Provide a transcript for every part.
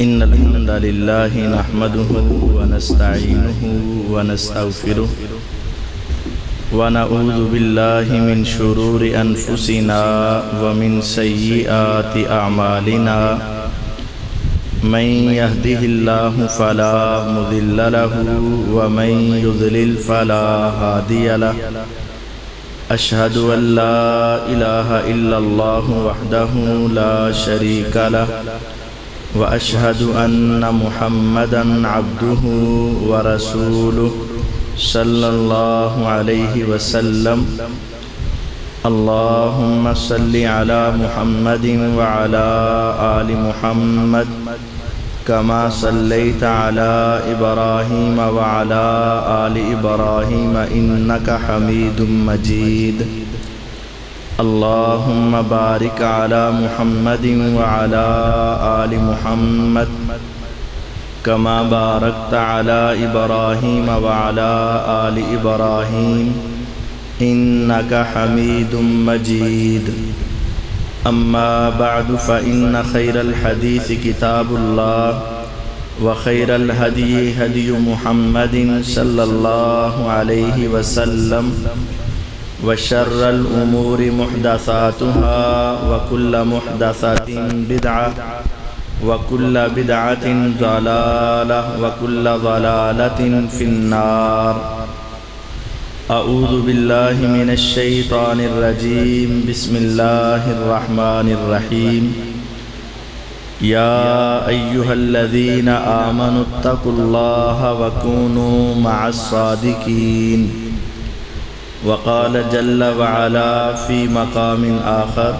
إن الحمد لله نحمده ونستعينه ونستغفره ونعوذ بالله من شرور أنفسنا ومن سيئات أعمالنا من يهده الله فلا مضل له ومن يضلل فلا هادي له أشهد أن لا إله إلا الله وحده لا شريك له وأشهد أن محمدًا عبده ورسوله صلى الله عليه وسلم اللهم صل على محمد وعلى آل محمد كما صليت على إبراهيم وعلى آل إبراهيم إنك حميد مجيد اللهم بارك على محمد وعلى آل محمد كما باركت على إبراهيم وعلى آل إبراهيم إنك حميد مجيد أما بعد فإن خير الحديث كتاب الله وخير الهدي هدي محمد صلى الله عليه وسلم وشر الأمور محدثاتها وكل محدثة بدعة وكل بدعة ضلالة وكل ضلالة في النار أعوذ بالله من الشيطان الرجيم بسم الله الرحمن الرحيم يا أيها الذين آمنوا اتقوا الله وكونوا مع الصادقين وقال جل وعلا في مقام آخر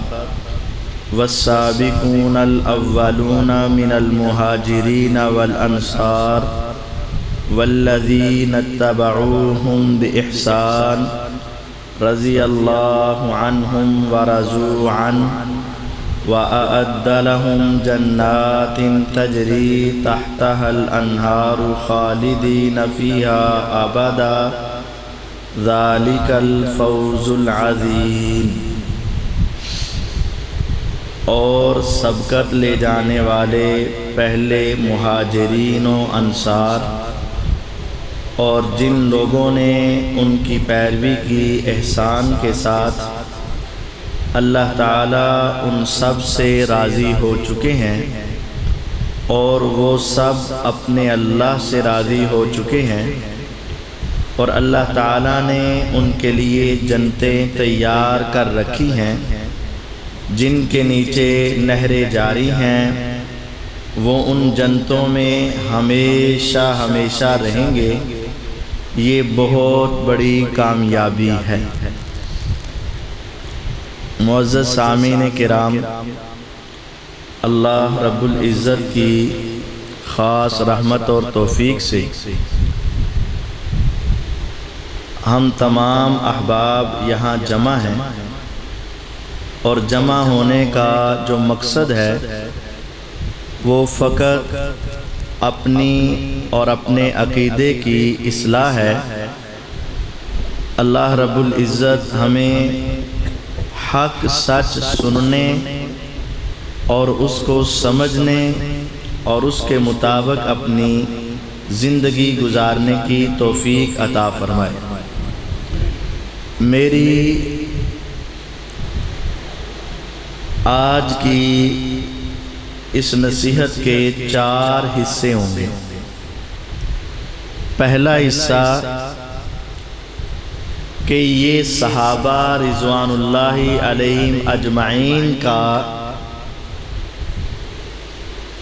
والسابقون الأولون من المهاجرين والأنصار والذين اتبعوهم بإحسان رضي الله عنهم ورضوا عنه وأعد لهم جنات تجري تحتها الأنهار خالدين فيها أبدا ذلك الفوز العظیم۔ اور سبقت لے جانے والے پہلے مہاجرین و انصار اور جن لوگوں نے ان کی پیروی کی احسان کے ساتھ، اللہ تعالیٰ ان سب سے راضی ہو چکے ہیں اور وہ سب اپنے اللہ سے راضی ہو چکے ہیں، اور اللہ تعالیٰ نے ان کے لیے جنتیں تیار کر رکھی ہیں جن کے نیچے نہریں جاری ہیں، وہ ان جنتوں میں ہمیشہ ہمیشہ رہیں گے۔ یہ بہت بڑی کامیابی ہے۔ معزز سامعین کرام، اللہ رب العزت کی خاص رحمت اور توفیق سے ہم تمام احباب یہاں جمع ہیں، اور جمع ہونے کا جو مقصد ہے وہ فقط اپنی اور اپنے عقیدے کی اصلاح ہے۔ اللہ رب العزت ہمیں حق سچ سننے اور اس کو سمجھنے اور اس کے مطابق اپنی زندگی گزارنے کی توفیق عطا فرمائے۔ میری آج کی اس نصیحت کے 4 حصے ہوں گے۔ پہلا حصہ کہ یہ صحابہ رضوان اللہ علیہم اجمعین کا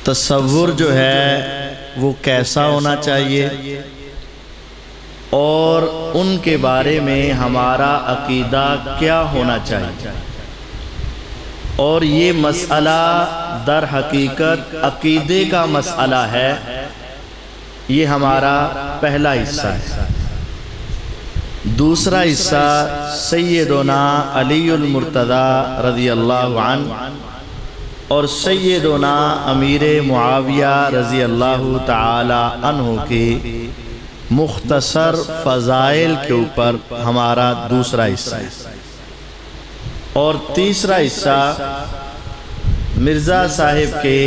تصور جو ہے وہ کیسا ہونا چاہیے، اور ان کے بارے میں ہمارا عقیدہ کیا ہونا چاہیے، اور یہ مسئلہ در حقیقت عقیدے کا مسئلہ ہے۔ یہ ہمارا پہلا حصہ ہے۔ دوسرا حصہ سیدنا علی المرتضی رضی اللہ عنہ اور سیدنا امیر معاویہ رضی اللہ تعالی عنہ کے مختصر فضائل کے اوپر ہمارا دوسرا حصہ ہے۔ اور تیسرا حصہ مرزا صاحب کے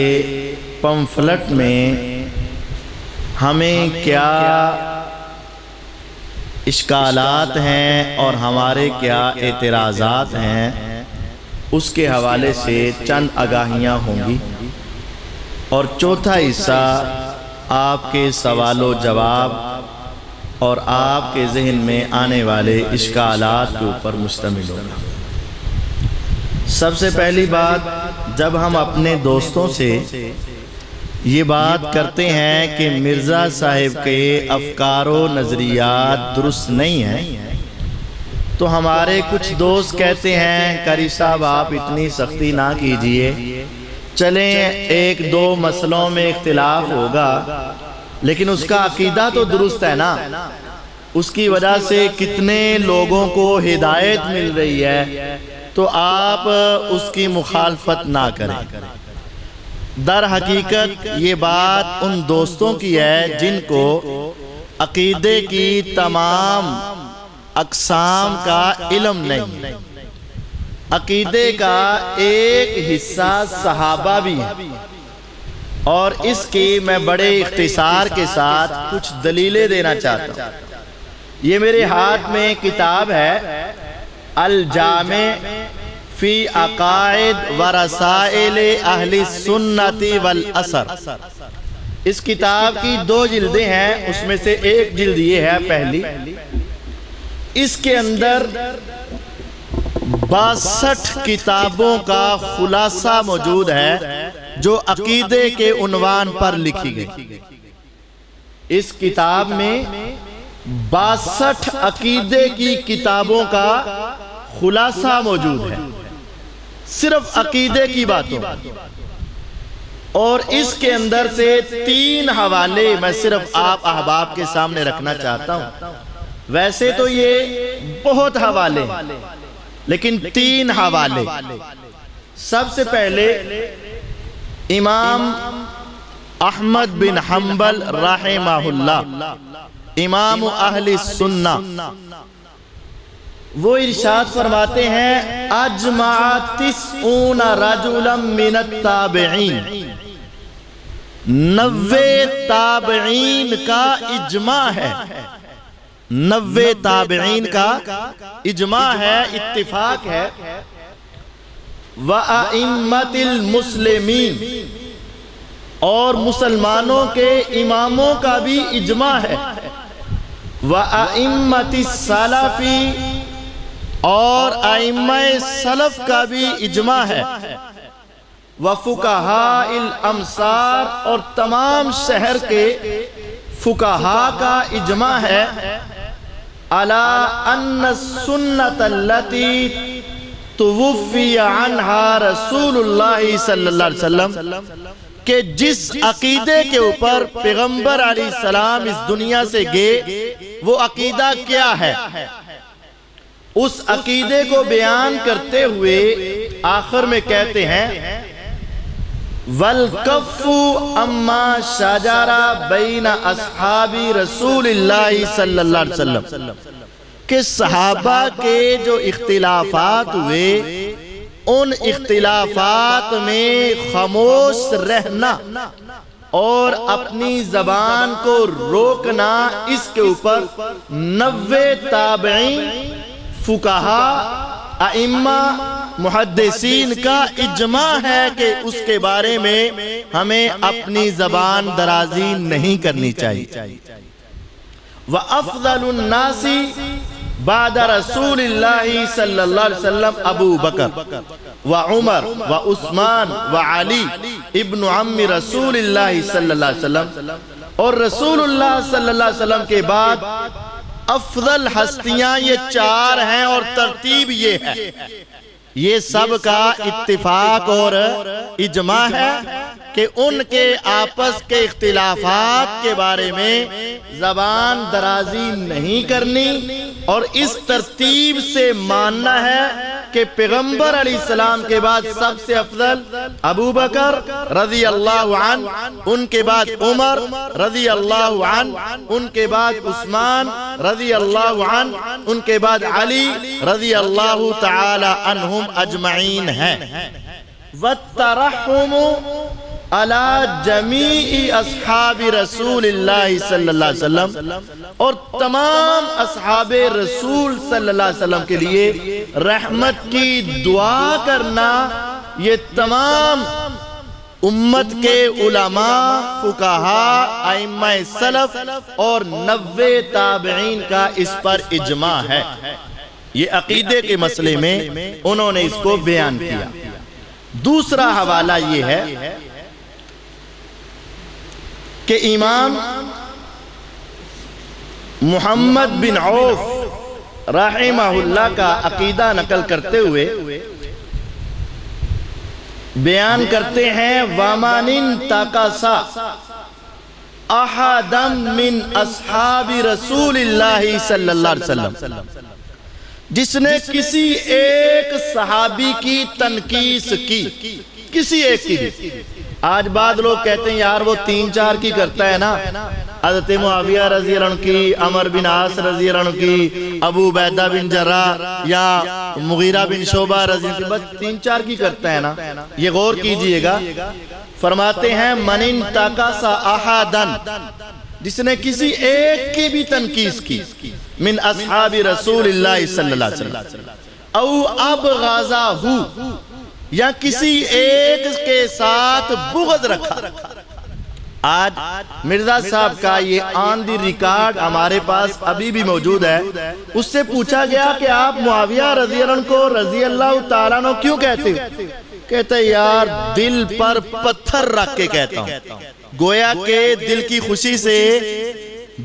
پمفلٹ میں ہمیں کیا اشکالات ہیں اور ہمارے کیا اعتراضات ہیں، اس کے حوالے سے چند آگاہیاں ہوں گی، اور چوتھا حصہ آپ کے سوال و جواب اور آپ کے ذہن میں آنے والے اشکالات کے اوپر مشتمل ہوگا۔ سب سے پہلی بات، جب ہم اپنے دوستوں سے یہ بات کرتے ہیں کہ مرزا صاحب کے افکار و نظریات درست نہیں ہیں، تو ہمارے کچھ دوست کہتے ہیں قاری صاحب آپ اتنی سختی نہ کیجئے، چلیں ایک دو مسئلوں میں اختلاف ہوگا لیکن اس کا عقیدہ تو درست ہے نا، اس کی وجہ سے کتنے لوگوں کو ہدایت مل رہی ہے، تو آپ اس کی مخالفت نہ کریں۔ در حقیقت یہ بات ان دوستوں کی ہے جن کو عقیدے کی تمام اقسام کا علم نہیں۔ عقیدے کا ایک حصہ صحابہ بھی ہے، اور اس کی میں بڑے اختصار کے ساتھ کچھ دلیلیں دینا چاہتا ہوں۔ یہ میرے ہاتھ میں کتاب ہے الجامع فی عقائد و رسائل اہل السنت والاثر۔ اس کتاب کی 2 جلدیں ہیں، اس میں سے ایک جلد یہ ہے پہلی۔ اس کے اندر 62 کتابوں کا خلاصہ موجود ہے جو عقیدے کے عنوان پر لکھی گئی۔ اس کتاب میں 62 عقیدے کی کتابوں کا خلاصہ موجود ہے، صرف عقیدے کی باتوں، اور اس کے اندر سے 3 حوالے میں صرف آپ احباب کے سامنے رکھنا چاہتا ہوں۔ ویسے تو یہ بہت حوالے ہیں لیکن 3 حوالے۔ سب سے پہلے امام احمد بن حنبل رحمہ اللہ، امام اہل السنہ، وہ ارشاد فرماتے ہیں اجمع 90 رجلا من التابعین، 90 تابعین کا اجماع ہے، 90 تابعین کا اجماع ہے، اتفاق ہے۔ وَأَئِمَّةِ الْمُسْلِمِينَ، اور مسلمانوں کے اماموں کا بھی اجماع ہے۔ وَأَئِمَّةِ السَّلَفِ، اور ائمہ سلف کا بھی اجماع ہے۔ وَفُقَهَاءِ الْأَمْصَارِ، اور تمام شہر کے فقہاء کا اجماع ہے۔ عَلَىٰ أَنَّ السُّنَّةَ الَّتِي توفی عنہا رسول اللہ صلی اللہ علیہ وسلم، کہ جس عقیدے کے اوپر پیغمبر علیہ السلام اس دنیا سے گئے وہ عقیدہ کیا ہے، اس عقیدے کو بیان کرتے ہوئے آخر میں کہتے ہیں وَالْكَفُّ أَمَّا شَجَرَ بَيْنَ أَصْحَابِ رسول اللہ صلی اللہ علیہ وسلم، کہ صحابہ کے جو اختلافات ہوئے ان اختلافات میں خاموش رہنا اور اپنی زبان کو روکنا، اس کے اوپر 90 تابعین، فقہاء، ائمہ، محدثین کا اجماع ہے کہ اس کے بارے میں ہمیں اپنی زبان درازی نہیں کرنی چاہیے۔ وَأَفْضَلُ النَّاسِ بعد رسول اللہ صلی اللہ علیہ وسلم ابو بکر وعمر وعثمان وعلی ابن عم رسول اللہ صلی اللہ علیہ وسلم، اور رسول اللہ صلی اللہ علیہ وسلم کے بعد افضل ہستیاں یہ 4 ہیں، اور ترتیب یہ ہے، یہ سب کا اتفاق اور اجماع ہے کہ ان کے آپس کے اختلافات کے بارے میں زبان درازی نہیں کرنی، اور اس ترتیب سے ماننا ہے کہ پیغمبر علیہ السلام کے بعد سب سے افضل ابو بکر رضی اللہ عنہ، ان کے بعد عمر رضی اللہ عنہ، ان کے بعد عثمان رضی اللہ عنہ، ان کے بعد علی رضی اللہ تعالی عنہم اجمعین ہے۔ وَالتَّرَحُّمُ علی جمیع اصحاب رسول اللہ صلی اللہ علیہ وسلم، اور تمام اصحاب رسول صلی اللہ علیہ وسلم کے لیے رحمت کی دعا کرنا، یہ تمام امت کے علماء، فقہاء، ائمہ سلف اور 90 تابعین کا اس پر اجماع ہے۔ یہ عقیدے کے مسئلے میں انہوں نے اس کو بیان کیا۔ دوسرا حوالہ یہ ہے کہ امام محمد بن عوف رحمہ اللہ کا عقیدہ نقل کرتے ہوئے بیان کرتے ہیں وَمَنِ انْتَقَصَ أَحَدًا مِّنْ أَصْحَابِ رَسُولِ اللَّهِ صلی اللہ علیہ وسلم، جس نے کسی ایک صحابی کی تنقیص کی، کسی ایک کی بھی۔ آج بعض لوگ کہتے ہیں یار وہ 3-4 کی کرتا ہے نا، حضرت معاویہ رضی اللہ عنہ کی، عمر بن عاص رضی اللہ عنہ کی، ابو عبیدہ بن جراح یا مغیرہ بن شعبہ رضی اللہ عنہ کی، بس 3-4 کی کرتا ہے نا۔ یہ غور کیجئے گا، فرماتے ہیں مَنِ انْتَقَصَ أَحَدًا، جس نے کسی ایک کی بھی تنقیص کی، من اصحاب رسول اللہ صلی اللہ علیہ وسلم، او ابغضہ، یا کسی ایک کے ساتھ بغض رکھا۔ آج مرزا صاحب کا یہ آن دی ریکارڈ ہمارے پاس ابھی بھی موجود ہے۔ اس سے پوچھا گیا کہ آپ معاویہ رضی اللہ عنہ کو رضی اللہ تعالیٰ عنہ کیوں کہتے ہو؟ کہتے یار دل پر پتھر رکھ کے کہتا ہوں، گویا کہ دل کی خوشی سے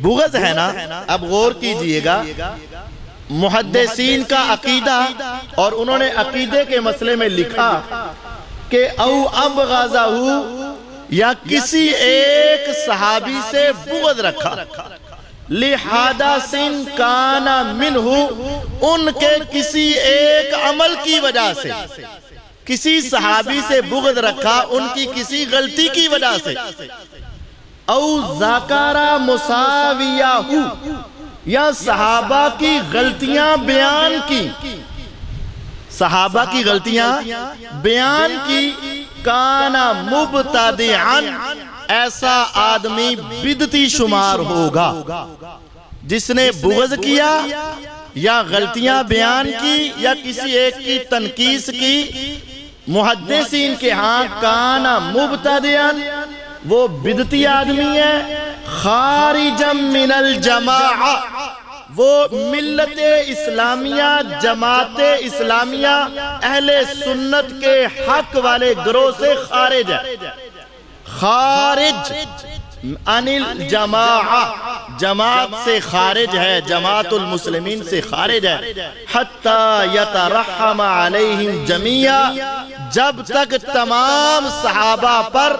بغض ہے نا۔ اب غور کیجئے گا، محدثین کا عقیدہ، اور انہوں نے عقیدے کے مسئلے میں لکھا کہ او ابغضہ، یا کسی ایک صحابی سے بغض رکھا، لحادث کان منہ، ان کے کسی ایک عمل کی وجہ سے، کسی صحابی سے بغض رکھا ان کی کسی غلطی کی وجہ سے، او ذکر مساویہ، یا صحابہ کی غلطیاں بیان کی، صحابہ کی غلطیاں بیان کی، کانا مبتدعن، ایسا آدمی بدعتی شمار ہوگا۔ جس نے بغض کیا یا غلطیاں بیان کی یا کسی ایک کی تنقیص کی، محدثین کے ہاں کانا مبتدعن، وہ بدعتی آدمی ہے، خارجا من الجماعہ، وہ ملت اسلامیہ، جماعت اسلامیہ، اہل سنت کے حق والے گروہ سے خارج ہے، خارج عن الجماعہ، جماعت سے خارج ہے، جماعت المسلمین سے خارج ہے، حتی یترحم علیہم جمیعا، جب تک تمام صحابہ پر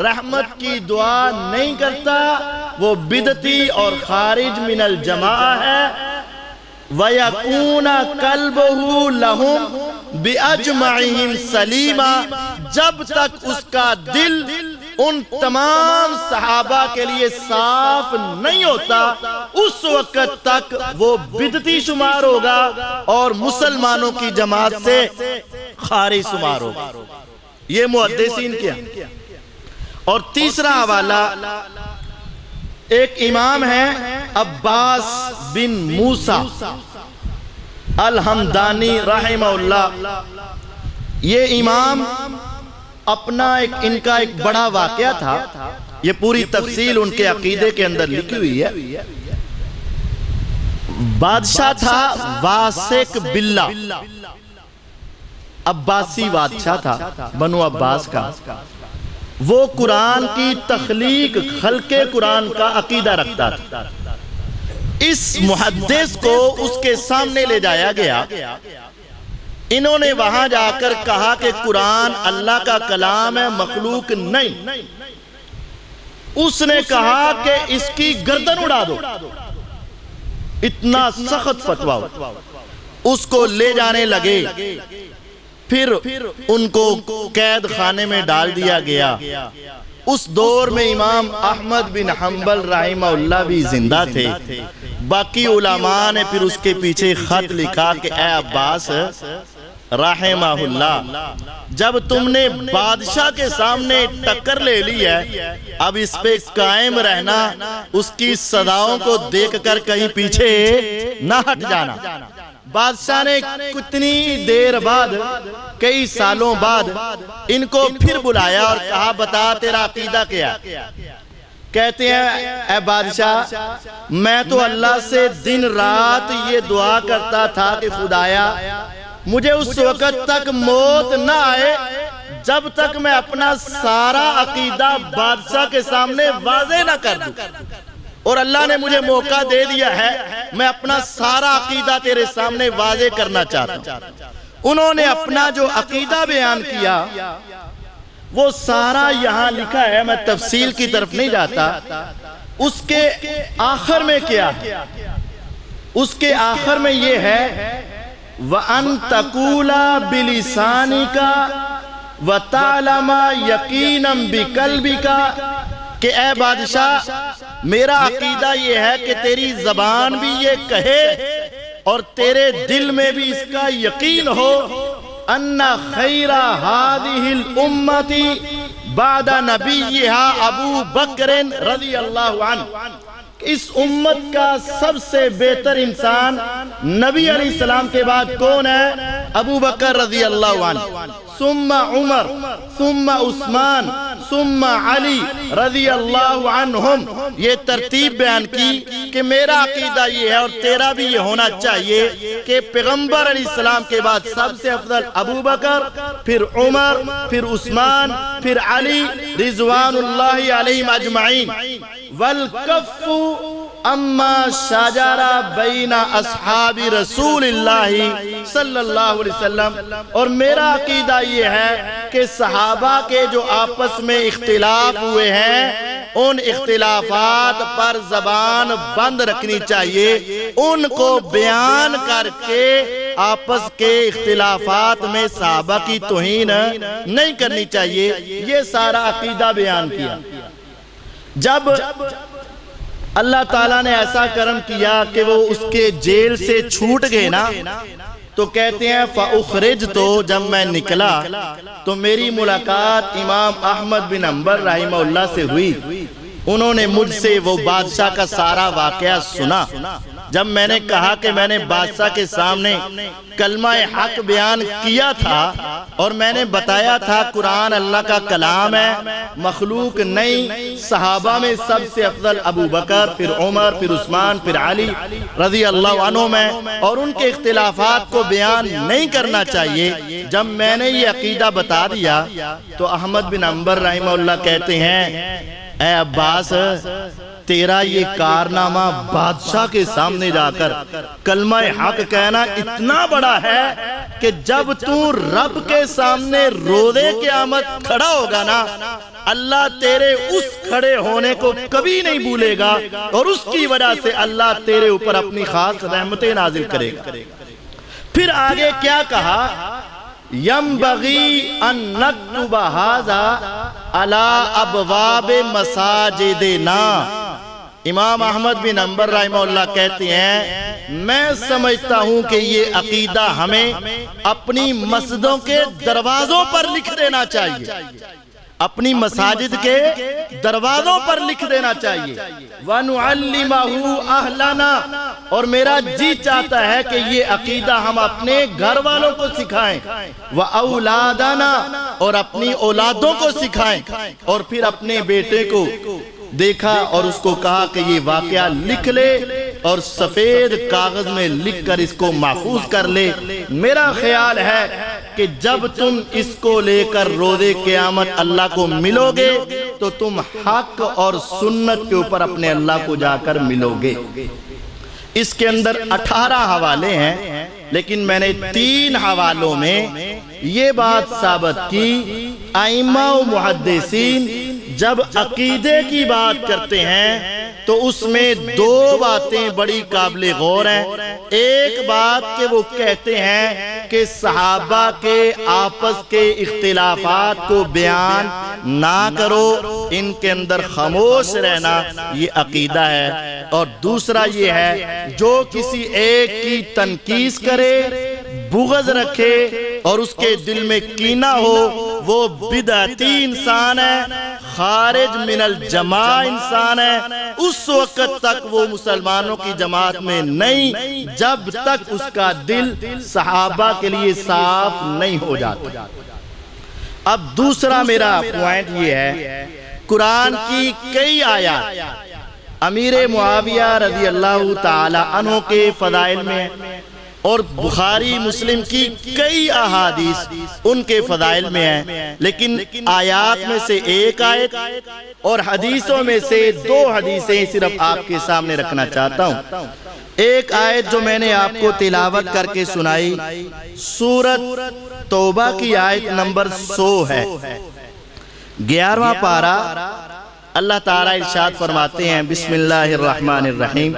رحمت کی دعا نہیں کرتا وہ بدعتی اور خارج من الجماعہ ہے۔ وَيَكُونَ قَلْبُهُ لَهُمْ بِأَجْمَعِهِمْ سَلِيمًا، جب تک اس کا دل ان تمام صحابہ کے لیے صاف نہیں ہوتا اس وقت تک وہ بدعتی شمار ہوگا اور مسلمانوں کی جماعت سے خارج شمار ہوگا۔ یہ محدثین کیا۔ اور تیسرا حوالہ ایک امام ہے عباس بن موسیٰ الحمدانی رحمہ اللہ۔ یہ امام اپنا ان کا ایک بڑا واقعہ تھا، یہ پوری تفصیل ان کے عقیدے کے اندر لکھی ہوئی ہے۔ بادشاہ تھا واسق باللہ، عباسی بادشاہ تھا بنو عباس کا، وہ قرآن کی تخلیق، خلق قرآن کا عقیدہ رکھتا تھا۔ اس محدث کو اس کے سامنے لے جایا گیا، انہوں نے وہاں جا کر کہا کہ قرآن اللہ کا کلام ہے، مخلوق نہیں۔ اس نے کہا کہ اس کی گردن اڑا دو، اتنا سخت فتویٰ۔ اس کو لے جانے لگے، پھر ان کو قید خانے میں ڈال دیا گیا۔ اس دور میں امام احمد بن حنبل رحمہ اللہ بھی زندہ تھے۔ باقی علماء نے پھر اس کے پیچھے خط لکھا کہ اے عباس رحمہ اللہ، جب تم نے بادشاہ کے سامنے ٹکر لے لی ہے، اب اس پہ قائم رہنا، اس کی صداؤں کو دیکھ کر کہیں پیچھے نہ ہٹ جانا۔ بادشاہ نے کتنی دیر بعد، کئی سالوں بعد ان کو پھر بلایا اور کہا بتا تیرا عقیدہ کیا؟ کہتے ہیں اے بادشاہ، میں تو اللہ سے دن رات یہ دعا کرتا تھا کہ خدایا مجھے اس وقت تک موت نہ آئے جب تک میں اپنا سارا عقیدہ بادشاہ کے سامنے واضح نہ کر دوں، اور اللہ نے مجھے موقع دے دیا ہے، میں اپنا سارا عقیدہ تیرے سامنے واضح کرنا چاہتا ہوں۔ انہوں نے اپنا جو عقیدہ بیان کیا وہ سارا یہاں لکھا ہے، میں تفصیل کی طرف نہیں جاتا۔ اس کے آخر میں کیا ہے؟ اس کے آخر میں یہ ہے وَأَن تَقُولَ بِلِسَانِكَ وَتَعْلَمَ يَقِينًا بِقَلْبِكَ، کہ اے بادشاہ میرا عقیدہ یہ ہے کہ تیری زبان بھی یہ کہے اور تیرے دل میں بھی اس کا یقین ہو ان خیر هذه الامة بعد نبیها ابو بکر رضی اللہ عنہ، اس امت کا سب سے بہتر انسان نبی علیہ السلام کے بعد کون ہے؟ ابو بکر رضی اللہ عنہ، ثم عمر، ثم عثمان، ثم علی رضی اللہ عنہم۔ یہ ترتیب بیان کی کہ میرا عقیدہ یہ ہے اور تیرا بھی یہ ہونا چاہیے کہ پیغمبر علیہ السلام کے بعد سب سے افضل ابو بکر، پھر عمر، پھر عثمان، پھر علی رضوان اللہ علیہم اجمعین۔ والکف اما شجر بین اصحاب رسول اللہ صلی اللہ علیہ وسلم، اور میرا عقیدہ یہ ہے کہ صحابہ کے جو آپس میں اختلاف ہوئے ہیں ان اختلافات پر زبان بند رکھنی چاہیے، ان کو بیان کر کے آپس کے اختلافات میں صحابہ کی توہین نہیں کرنی چاہیے۔ یہ سارا عقیدہ بیان کیا۔ جب اللہ تعالیٰ نے ایسا کرم کیا کہ وہ اس کے جیل سے چھوٹ گئے نا، تو کہتے ہیں فَأُخْرِجْتُ، تو جب میں نکلا تو میری ملاقات امام احمد بن حنبل رحمہ اللہ سے ہوئی۔ انہوں نے مجھ سے وہ بادشاہ کا سارا واقعہ سنا۔ جب میں نے کہا کہ میں نے بادشاہ کے سامنے کلمہ حق بیان کیا تھا اور میں نے بتایا تھا قرآن اللہ کا کلام ہے، مخلوق نہیں، صحابہ میں سب سے افضل ابو بکر، پھر عمر، پھر عثمان، پھر علی رضی اللہ عنہم ہے، اور ان کے اختلافات کو بیان نہیں کرنا چاہیے۔ جب میں نے یہ عقیدہ بتا دیا تو احمد بن حنبل رحمہ اللہ کہتے ہیں اے عباس، تیرا یہ کارنامہ بادشاہ کے سامنے جا کر کلمہ حق کہنا اتنا بڑا ہے کہ جب تو رب کے سامنے روز قیامت کھڑا ہوگا نا، اللہ تیرے اس کھڑے ہونے کو کبھی نہیں بھولے گا، اور اس کی وجہ سے اللہ تیرے اوپر اپنی خاص رحمتیں نازل کرے گا۔ پھر آگے کیا کہا؟ ينبغي أن نكتب هذا على أبواب مساجدنا۔ امام احمد بن حنبل رحمہ اللہ کہتے ہیں میں سمجھتا ہوں کہ یہ عقیدہ ہمیں اپنی مسجدوں کے دروازوں پر لکھ دینا چاہیے، اپنی مساجد کے دروازوں پر لکھ دینا چاہیے۔ وَنُعَلِّمَهُ أَهْلَنَا، اور میرا جی چاہتا ہے کہ یہ عقیدہ ہم اپنے گھر والوں کو سکھائیں، وَأَوْلَادَنَا، اور اپنی اولادوں کو سکھائیں، اور پھر اپنے بیٹے کو دیکھا اور اس کو کہا کہ یہ واقعہ لکھ لے اور سفید کاغذ میں لکھ کر اس کو محفوظ کر لے۔ میرا خیال ہے کہ جب تم اس کو لے کر روز قیامت اللہ کو ملو گے تو تم حق اور سنت کے اوپر اپنے اللہ کو جا کر ملو گے۔ اس کے اندر 18 حوالے ہیں، لیکن میں نے 3 حوالوں میں یہ بات ثابت کی، ائمہ و محدثین جب عقیدے کی بات کرتے ہیں تو اس میں 2 باتیں بڑی قابل غور ہیں۔ ایک بات کہ وہ کہتے ہیں کہ صحابہ کے آپس کے اختلافات کو بیان نہ کرو، ان کے اندر خاموش رہنا، یہ عقیدہ ہے۔ اور دوسرا یہ ہے جو کسی ایک کی تنقید کرے، بغض رکھے، اور اس کے دل میں کینہ ہو وہ بدعتی انسان ہے، خارج من الجماع انسان ہے، اس وقت تک وہ مسلمانوں کی جماعت میں نہیں جب تک اس کا دل صحابہ کے لیے صاف نہیں ہو جاتا۔ اب دوسرا میرا پوائنٹ یہ ہے، قرآن کی کئی آیات امیر معاویہ رضی اللہ تعالی عنہ کے فضائل میں اور بخاری مسلم کی کئی احادیث ان کے فضائل میں ہیں، لیکن آیات میں سے ایک آیت اور حدیثوں میں سے دو حدیثیں صرف آپ کے سامنے رکھنا چاہتا ہوں۔ ایک آیت جو میں نے آپ کو تلاوت کر کے سنائی سورۃ توبہ کی آیت نمبر 100 ہے، 11واں پارہ۔ اللہ تعالیٰ ارشاد فرماتے ہیں، بسم اللہ الرحمن الرحیم،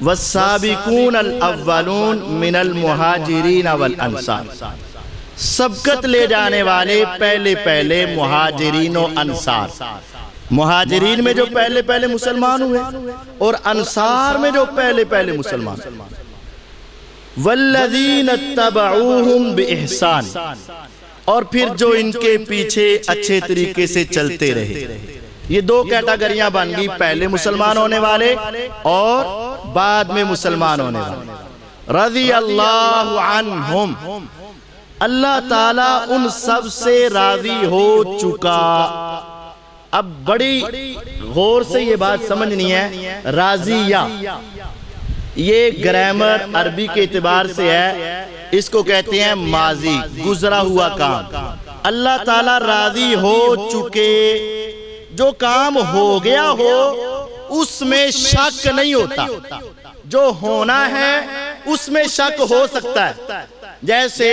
والسابقون الاولون من المہاجرین والانصار، سبقت لے جانے والے پہلے مہاجرین و انصار، مہاجرین میں جو پہلے مسلمان ہوئے اور انصار میں جو پہلے مسلمان، والذین اتبعوہم بإحسان، اور پھر جو ان کے پیچھے اچھے طریقے سے چلتے رہے۔ یہ دو کیٹاگریاں بن گئی، پہلے مسلمان ہونے والے اور بعد میں مسلمان ہونے والے۔ رضی اللہ عنہم، اللہ تعالیٰ ان سب سے راضی ہو چکا۔ اب بڑی غور سے یہ بات سمجھنی ہے، راضیہ یہ گرامر عربی کے اعتبار سے ہے، اس کو کہتے ہیں ماضی، گزرا ہوا کام۔ اللہ تعالیٰ راضی ہو چکے، جو کام ہو گیا ہو اس میں شک نہیں ہوتا، جو ہونا ہے اس میں شک ہو سکتا ہے۔ جیسے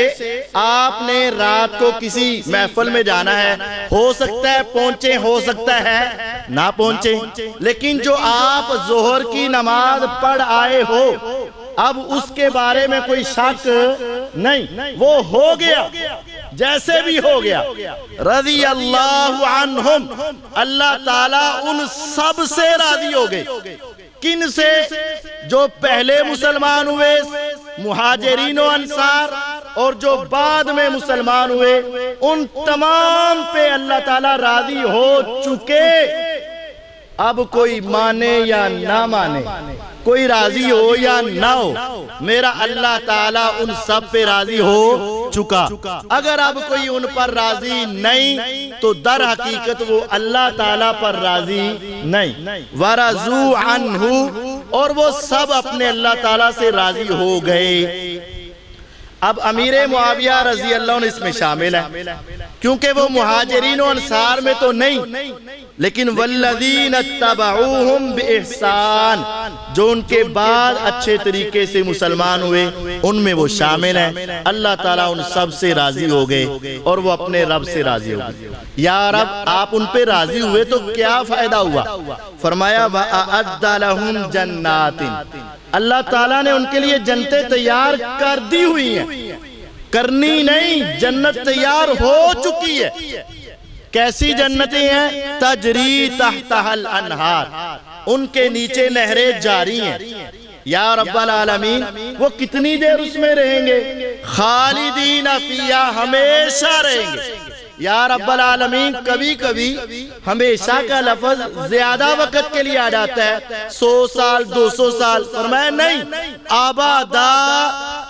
آپ نے رات کو کسی محفل میں جانا ہے، ہو سکتا ہے پہنچے، ہو سکتا ہے نہ پہنچے، لیکن جو آپ ظہر کی نماز پڑھ آئے ہو اب اس کے بارے میں کوئی شک نہیں، وہ ہو گیا جیسے بھی ہو گیا۔ رضی اللہ عنہم، اللہ تعالیٰ ان سب سے راضی ہو گئے۔ کن سے؟ جو پہلے مسلمان ہوئے مہاجرین و انصار، اور جو بعد میں مسلمان ہوئے ان تمام پہ اللہ تعالیٰ راضی ہو چکے۔ اب کوئی مانے یا نہ مانے، کوئی راضی ہو یا نہ ہو، میرا اللہ تعالیٰ ان سب پہ راضی ہو چکا۔ اگر اب کوئی ان پر راضی نہیں تو در حقیقت وہ اللہ تعالیٰ پر راضی نہیں۔ وَرَضُوا عَنْهُ، اور وہ سب اپنے اللہ تعالیٰ سے راضی ہو گئے۔ اب امیر معاویہ رضی اللہ عنہ اس میں شامل ہے، کیونکہ وہ مہاجرین و انصار میں تو نہیں، لیکن والذین اتبعوہم بإحسان، جو ان کے بعد اچھے طریقے سے مسلمان ہوئے ان میں وہ شامل ہیں۔ اللہ تعالیٰ ان سب سے راضی ہو گئے اور وہ اپنے رب سے راضی ہو گئے۔ یا رب آپ ان پہ راضی ہوئے تو کیا فائدہ ہوا؟ فرمایا وَأَعَدَّ لَهُمْ جَنَّاتٍ، اللہ تعالیٰ نے ان کے لیے جنتیں تیار کر دی ہوئی ہیں، کرنی نہیں، جنت تیار ہو چکی ہے۔ کیسی جنتیں ہیں؟ تجری تحتہا الانہار، ان کے نیچے نہریں جاری ہیں۔ یا رب العالمین وہ کتنی دیر اس میں رہیں گے؟ خالدین فیہا، ہمیشہ رہیں گے۔ یا رب العالمین کبھی کبھی ہمیشہ کا لفظ زیادہ وقت کے لیے آ جاتا ہے، 100 سال 200 سال، فرمایا نہیں، آبادا،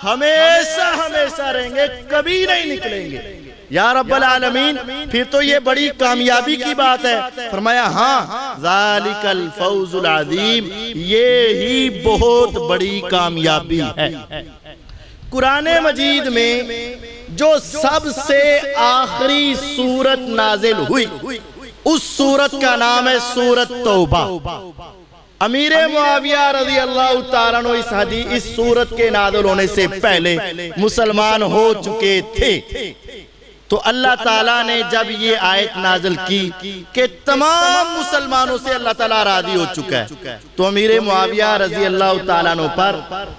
ہمیشہ رہیں گے، کبھی نہیں نکلیں گے۔ یا رب العالمین پھر تو یہ بڑی کامیابی کی بات ہے۔ فرمایا ہاں، ذالک الفوز العظیم، یہی بہت بڑی کامیابی ہے۔ قرآن مجید میں جو سب سے آخری سورت نازل ہوئی اس سورت کا نام ہے سورت توبہ۔ امیر معاویہ رضی اللہ تعالیٰ عنہ اس سورت کے نازل ہونے سے پہلے مسلمان ہو چکے تھے۔ تو اللہ تعالیٰ نے جب یہ آیت نازل کی کہ تمام مسلمانوں سے اللہ تعالیٰ راضی ہو چکا ہے، تو امیر معاویہ رضی اللہ تعالیٰ عنہ پر،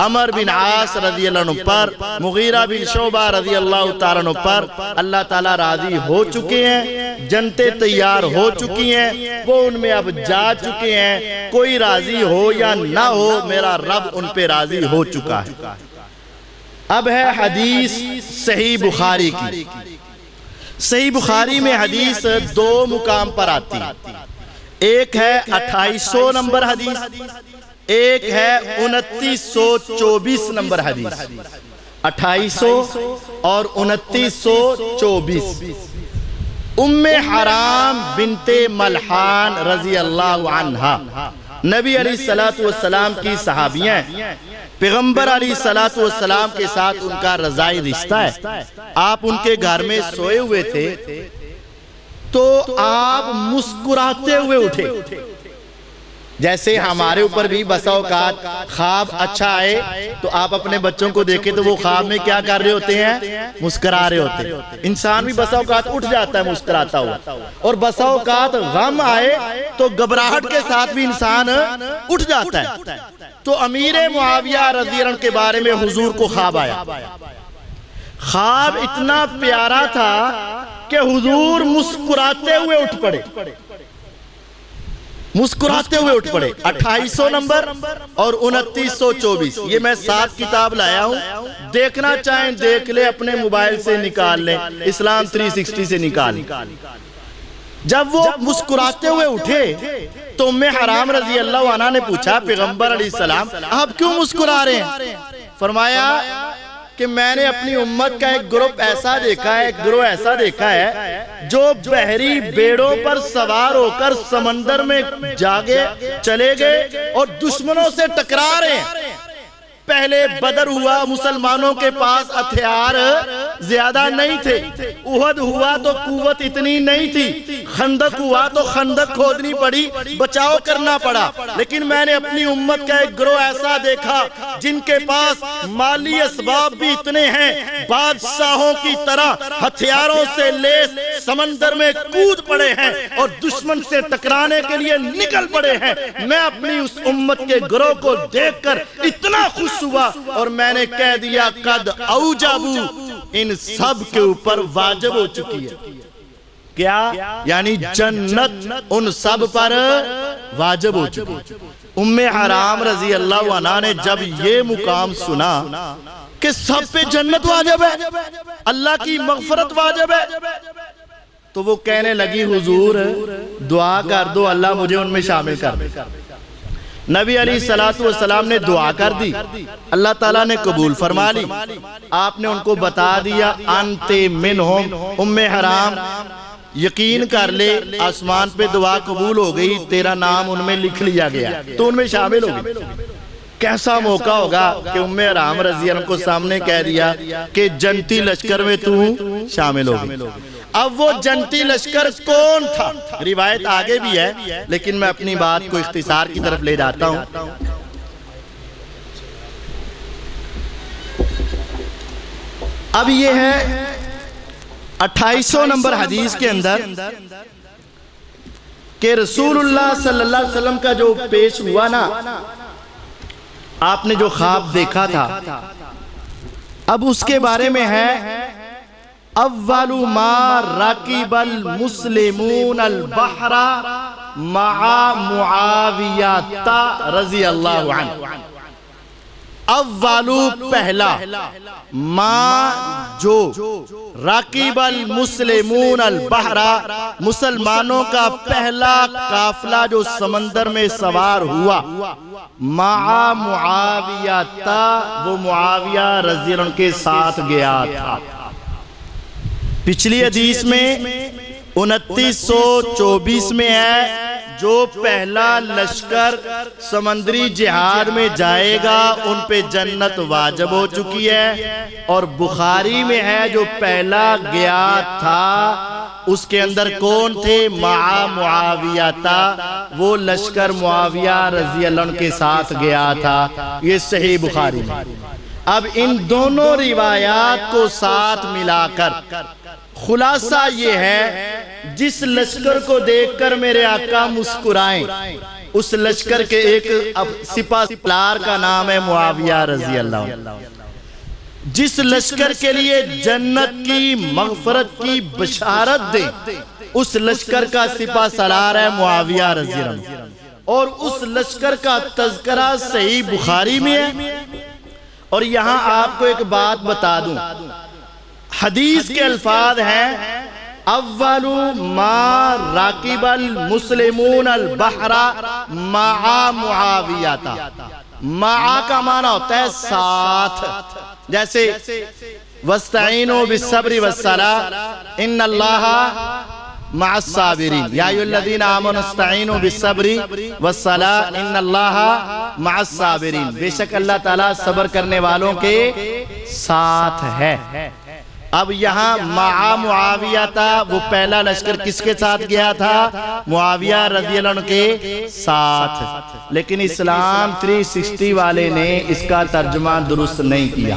عمر بن عاص رضی اللہ عنہ پر، مغیرہ بن شعبہ رضی اللہ تعالیٰ عنہ پر اللہ تعالیٰ راضی ہو چکے ہیں، جنتیں تیار ہو چکی ہیں، وہ ان میں اب جا چکے ہیں۔ کوئی راضی ہو یا نہ ہو، میرا رب ان پہ راضی ہو چکا ہے۔ اب ہے حدیث صحیح بخاری کی۔ صحیح بخاری میں حدیث دو مقام پر آتی ہے، ایک ہے 2800 نمبر حدیث، ایک ہے 2924 نمبر حدیث۔ 2800 اور 2924 ام حرام بنت ملحان رضی اللہ عنہا نبی علیہ السلام کی صحابیاں ہیں۔ پیغمبر علیہ السلام کے ساتھ ان کا رضائی رشتہ ہے۔ آپ ان کے گھر میں سوئے ہوئے تھے تو آپ مسکراتے ہوئے اٹھے۔ جیسے ہمارے اوپر بھی بسا اوقات خواب اچھا آئے تو آپ اپنے بچوں کو دیکھیں تو وہ خواب میں کیا کر رہے ہوتے ہیں؟ مسکرا رہے ہوتے ہیں۔ انسان بھی بسا اوقات اٹھ جاتا ہے مسکراتا ہوا، اور بسا اوقات غم آئے تو گھبراہٹ کے ساتھ بھی انسان اٹھ جاتا ہے۔ تو امیر معاویہ رضی اللہ عنہ کے بارے میں حضور کو خواب آیا۔ خواب اتنا پیارا تھا کہ حضور مسکراتے ہوئے اٹھ پڑے، مسکراتے ہوئے اٹھ پڑے۔ 2800 نمبر اور 2924 یہ میں 7 کتاب لایا ہوں، دیکھنا چاہیں دیکھ لے، اپنے موبائل سے نکال لیں، اسلام 360 سے نکال لیں۔ جب وہ مسکراتے ہوئے اٹھے تو ام حرام رضی اللہ عنہ نے پوچھا پیغمبر علیہ السلام آپ کیوں مسکرا رہے ہیں؟ فرمایا کہ میں نے اپنی امت کا ایک گروہ ایسا دیکھا ہے جو بحری بیڑوں پر سوار ہو کر سمندر میں جاگے چلے گئے اور دشمنوں سے ٹکرا رہے ہیں۔ پہلے بدر ہوا، مسلمانوں کے پاس ہتھیار زیادہ نہیں تھے، احد ہوا تو قوت اتنی نہیں تھی، خندق ہوا تو خندق کھودنی پڑی، بچاؤ کرنا پڑا، لیکن میں نے اپنی امت کا ایک گروہ ایسا دیکھا جن کے پاس مالی اسباب بھی اتنے ہیں، بادشاہوں کی طرح ہتھیاروں سے لیس سمندر میں کود پڑے ہیں اور دشمن سے ٹکرانے کے لیے نکل پڑے ہیں۔ میں اپنی اس امت کے گروہ کو دیکھ کر اتنا خوش ہوا اور میں نے کہہ دیا قد اوجبو، ان سب کے اوپر واجب ہو چکی ہے۔ کیا؟ یعنی جنت ان سب پر واجب ہو چکی ہے۔ ام حرام رضی اللہ عنہ نے جب یہ مقام سنا کہ سب پہ جنت واجب ہے، اللہ کی مغفرت واجب ہے، تو وہ کہنے لگی حضور دعا کر دو اللہ مجھے ان میں شامل کر دے۔ نبی علیہ السلام نے دعا کر دی، اللہ تعالیٰ نے قبول فرما لی۔ آپ نے ان کو بتا دیا انت منہم، ام حرام یقین کر لے آسمان پہ دعا قبول ہو گئی، تیرا نام ان میں لکھ لیا گیا، تو ان میں شامل ہو گئی۔ کیسا موقع ہوگا کہ ام حرام رضی اللہ عنہ کو سامنے کہہ دیا کہ جنتی لشکر میں تو شامل ہو گئی۔ اب وہ جنتی لشکر کون تھا؟ روایت آگے بھی ہے لیکن میں اپنی بات کو اختصار کی طرف لے جاتا ہوں۔ اب یہ ہے 2800 نمبر حدیث کے اندر کہ رسول اللہ صلی اللہ علیہ وسلم کا جو پیش ہوا نا، آپ نے جو خواب دیکھا تھا، اب اس کے بارے میں ہے اول ما رکب المسلمون البحر مع معاویہ رضی اللہ عنہ۔ اولو پہلا، ما جو، رکب المسلمون البحر مسلمانوں کا پہلا قافلہ جو سمندر میں سوار ہوا، مع معاویہ وہ معاویہ رضی اللہ عنہ کے ساتھ گیا تھا۔ پچھلی حدیث میں 2924 میں ہے جو پہلا لشکر سمندری جہاد میں جائے گا ان پہ جنت واجب ہو چکی ہے، اور بخاری میں ہے جو پہلا گیا تھا اس کے اندر کون تھے؟ مع معاویہ تھا، وہ لشکر معاویہ رضی اللہ عنہ کے ساتھ گیا تھا۔ یہ صحیح بخاری میں۔ اب ان دونوں روایات کو ساتھ ملا کر خلاصہ یہ ہے جس لشکر کو دیکھ کر میرے آقا مسکرائیں، اس لشکر کے ایک سپہ سالار کا نام ہے معاویہ رضی اللہ عنہ۔ جس لشکر کے لیے جنت کی مغفرت کی بشارت دے اس لشکر کا سپہ سالار ہے معاویہ رضی اللہ عنہ، اور اس لشکر کا تذکرہ صحیح بخاری میں ہے، اور یہاں آپ کو ایک بات بتا دوں، حدیث کے الفاظ ہیں اول ما راکب المسلمون البحر مع معاویہ۔ مع کا معنی ہوتا ہے ساتھ، جیسے وَاسْتَعِينُوا بِالصَّبْرِ وَالصَّلَاةِ إِنَّ اللَّهَ مع الصابرین، یا ایھا الذین آمنوا استعینوا بالصبر والصلاۃ ان اللہ مع الصابرین، بے شک اللہ تعالیٰ صبر کرنے والوں کے ساتھ ہے۔ اب یہاں مع معاویہ تھا، وہ پہلا لشکر کس کے ساتھ گیا تھا؟ معاویہ رضی اللہ عنہ کے ساتھ، لیکن اسلام 360 والے نے اس کا ترجمہ درست نہیں کیا۔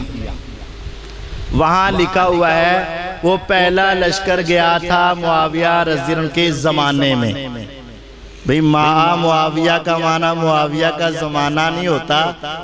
وہاں لکھا ہوا ہے وہ پہلا لشکر گیا تھا معاویہ رضی اللہ عنہ کے زمانے میں۔ بھئی مع معاویہ کا معنی معاویہ کا زمانہ نہیں ہوتا،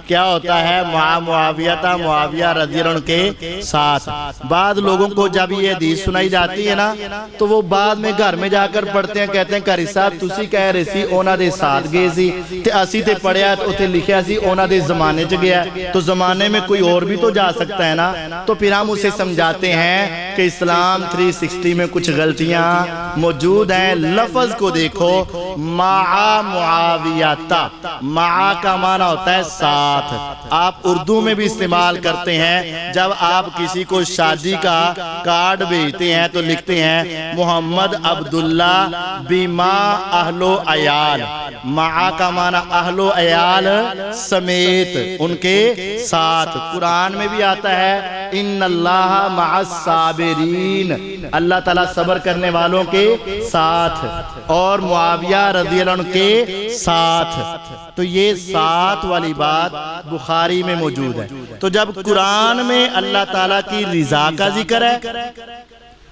کیا ہوتا ہے؟ مع معاویہ تھا، معاویہ رضی اللہ عنہ کے ساتھ۔ بعض لوگوں کو جب یہ حدیث سنائی جاتی ہے نا تو وہ بعد میں گھر میں جا کر پڑھتے ہیں، کہتے ہیں قاری صاحب تسی کہہ رہے سی اونا دے ساتھ گئے سی تے اسی تے پڑھیا تو تے لکھیا سی اونا دے زمانے چ گیا، تو زمانے میں کوئی اور بھی تو جا سکتا ہے نا۔ تو پھر ہم اسے سمجھاتے ہیں کہ اسلام 360 میں کچھ غلطیاں موجود ہیں۔ لفظ کو دیکھو، مع معاویہ، مع کا معنی ہوتا ہے ساتھ۔ آپ اردو میں بھی استعمال کرتے ہیں، جب آپ کسی کو شادی کا کارڈ بھیجتے ہیں تو لکھتے ہیں محمد عبداللہ بما اہل و عیال۔ مع کا معنی اہل و عیال سمیت، ان کے ساتھ۔ قرآن میں بھی آتا ہے ان اللہ مع الصابرین، اللہ تعالیٰ صبر کرنے والوں کے ساتھ، اور معاویہ رضی اللہ عنہ کے ساتھ۔ تو یہ ساتھ والی بات بخاری میں موجود ہے۔ تو جب قرآن میں اللہ تعالیٰ کی رضا کا ذکر ہے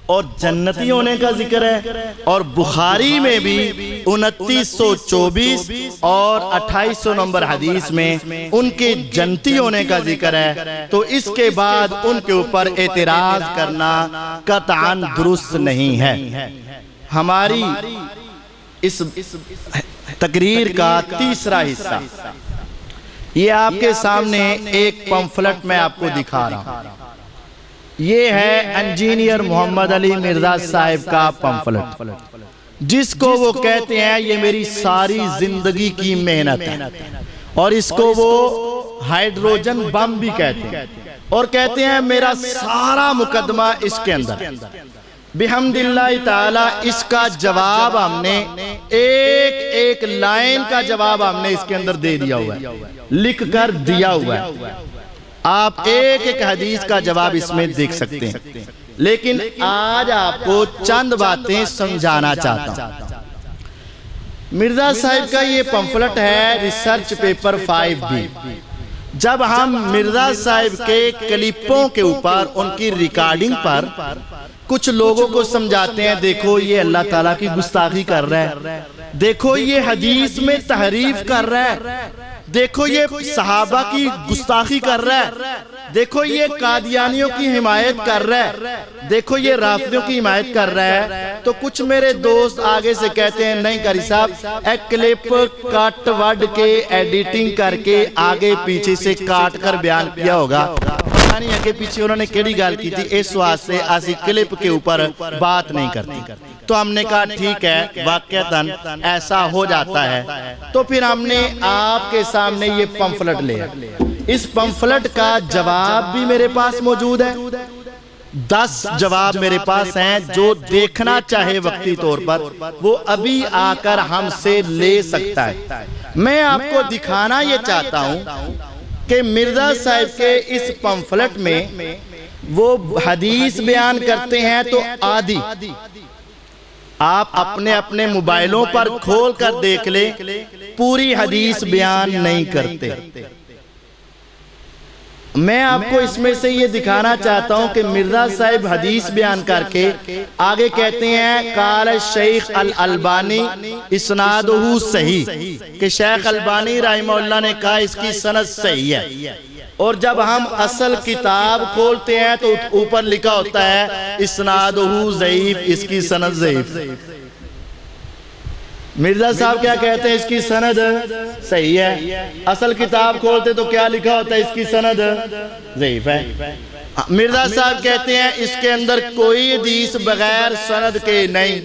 اور جنتی ہونے کا ذکر ہے، اور بخاری میں بھی 2924 اور 2800 نمبر حدیث میں ان کے جنتی ہونے کا ذکر ہے، تو اس کے بعد ان کے اوپر اعتراض کرنا قطعاً درست نہیں ہے۔ ہماری اس تقریر کا تیسرا حصہ، یہ آپ کے سامنے ایک پمفلٹ میں آپ کو دکھا رہا ہوں۔ یہ ہے انجینئر محمد علی مرزا صاحب کا پمفلٹ، جس کو وہ کہتے ہیں یہ میری ساری زندگی کی محنت ہے، اور اس کو وہ ہائیڈروجن بم بھی کہتے ہیں، اور کہتے ہیں میرا سارا مقدمہ اس کے اندر۔ بحمد اللہ تعالی اس کا جواب ہم نے ایک ایک لائن کا جواب ہم نے اس کے اندر دے دیا ہوا ہے، لکھ کر دیا ہوا ہے۔ آپ ایک ایک حدیث کا جواب اس میں دیکھ سکتے ہیں، لیکن آج آپ کو چند باتیں سمجھانا چاہتا ہوں۔ مرزا صاحب کا یہ پمفلٹ ہے ریسرچ پیپر 5B۔ جب ہم مرزا صاحب کے کلپوں کے اوپر ان کی ریکارڈنگ پر کچھ لوگوں کو سمجھاتے ہیں، دیکھو یہ اللہ تعالیٰ کی گستاخی کر رہا ہے، دیکھو یہ حدیث میں تحریف کر رہا ہے، دیکھو یہ صحابہ کی گستاخی کر رہا ہے، دیکھو یہ قادیانیوں کی حمایت کر رہا ہے، دیکھو یہ رافضیوں کی حمایت کر رہا ہے، تو کچھ میرے دوست آگے سے کہتے ہیں نہیں قاری صاحب ایک کلپ کٹ وڈ کے ایڈیٹنگ کر کے آگے پیچھے سے کاٹ کر بیان کیا ہوگا، پتہ نہیں آگے پیچھے انہوں نے کیڑی گال کی تھی، اس واسطے اسی کلپ کے اوپر بات نہیں کرتی۔ تو ہم نے کہا ٹھیک ہے، واقعتاً ایسا ہو جاتا ہے، تو پھر ہم نے آپ کے سامنے یہ پمفلٹ لیا۔ اس پمفلٹ کا جواب بھی میرے پاس موجود ہے، 10 جواب میرے پاس ہیں، جو دیکھنا چاہے وقتی طور پر وہ ابھی آ کر ہم سے لے سکتا ہے۔ میں آپ کو دکھانا یہ چاہتا ہوں کہ مرزا صاحب کے اس پمفلٹ میں وہ حدیث بیان کرتے ہیں تو آدھی، آپ اپنے اپنے موبائلوں پر کھول کر دیکھ لیں، پوری حدیث بیان نہیں کرتے۔ میں آپ کو اس میں سے یہ دکھانا چاہتا ہوں کہ مرزا صاحب حدیث بیان کر کے آگے کہتے ہیں قال شیخ الالبانی اسنادہ صحیح، کہ شیخ البانی رحمہ اللہ نے کہا اس کی سند صحیح ہے، اور جب ہم اصل کتاب کھولتے ہیں تو اوپر لکھا ہوتا ہے اسنادہ ضعیف، اس کی سند ضعیف۔ مرزا صاحب کیا کہتے ہیں؟ اس کی سند صحیح ہے۔ اصل کتاب کھولتے تو کیا لکھا ہوتا ہے؟ اس کی سند ضعیف ہے۔ مرزا صاحب کہتے ہیں اس کے اندر کوئی حدیث بغیر سند کے نہیں،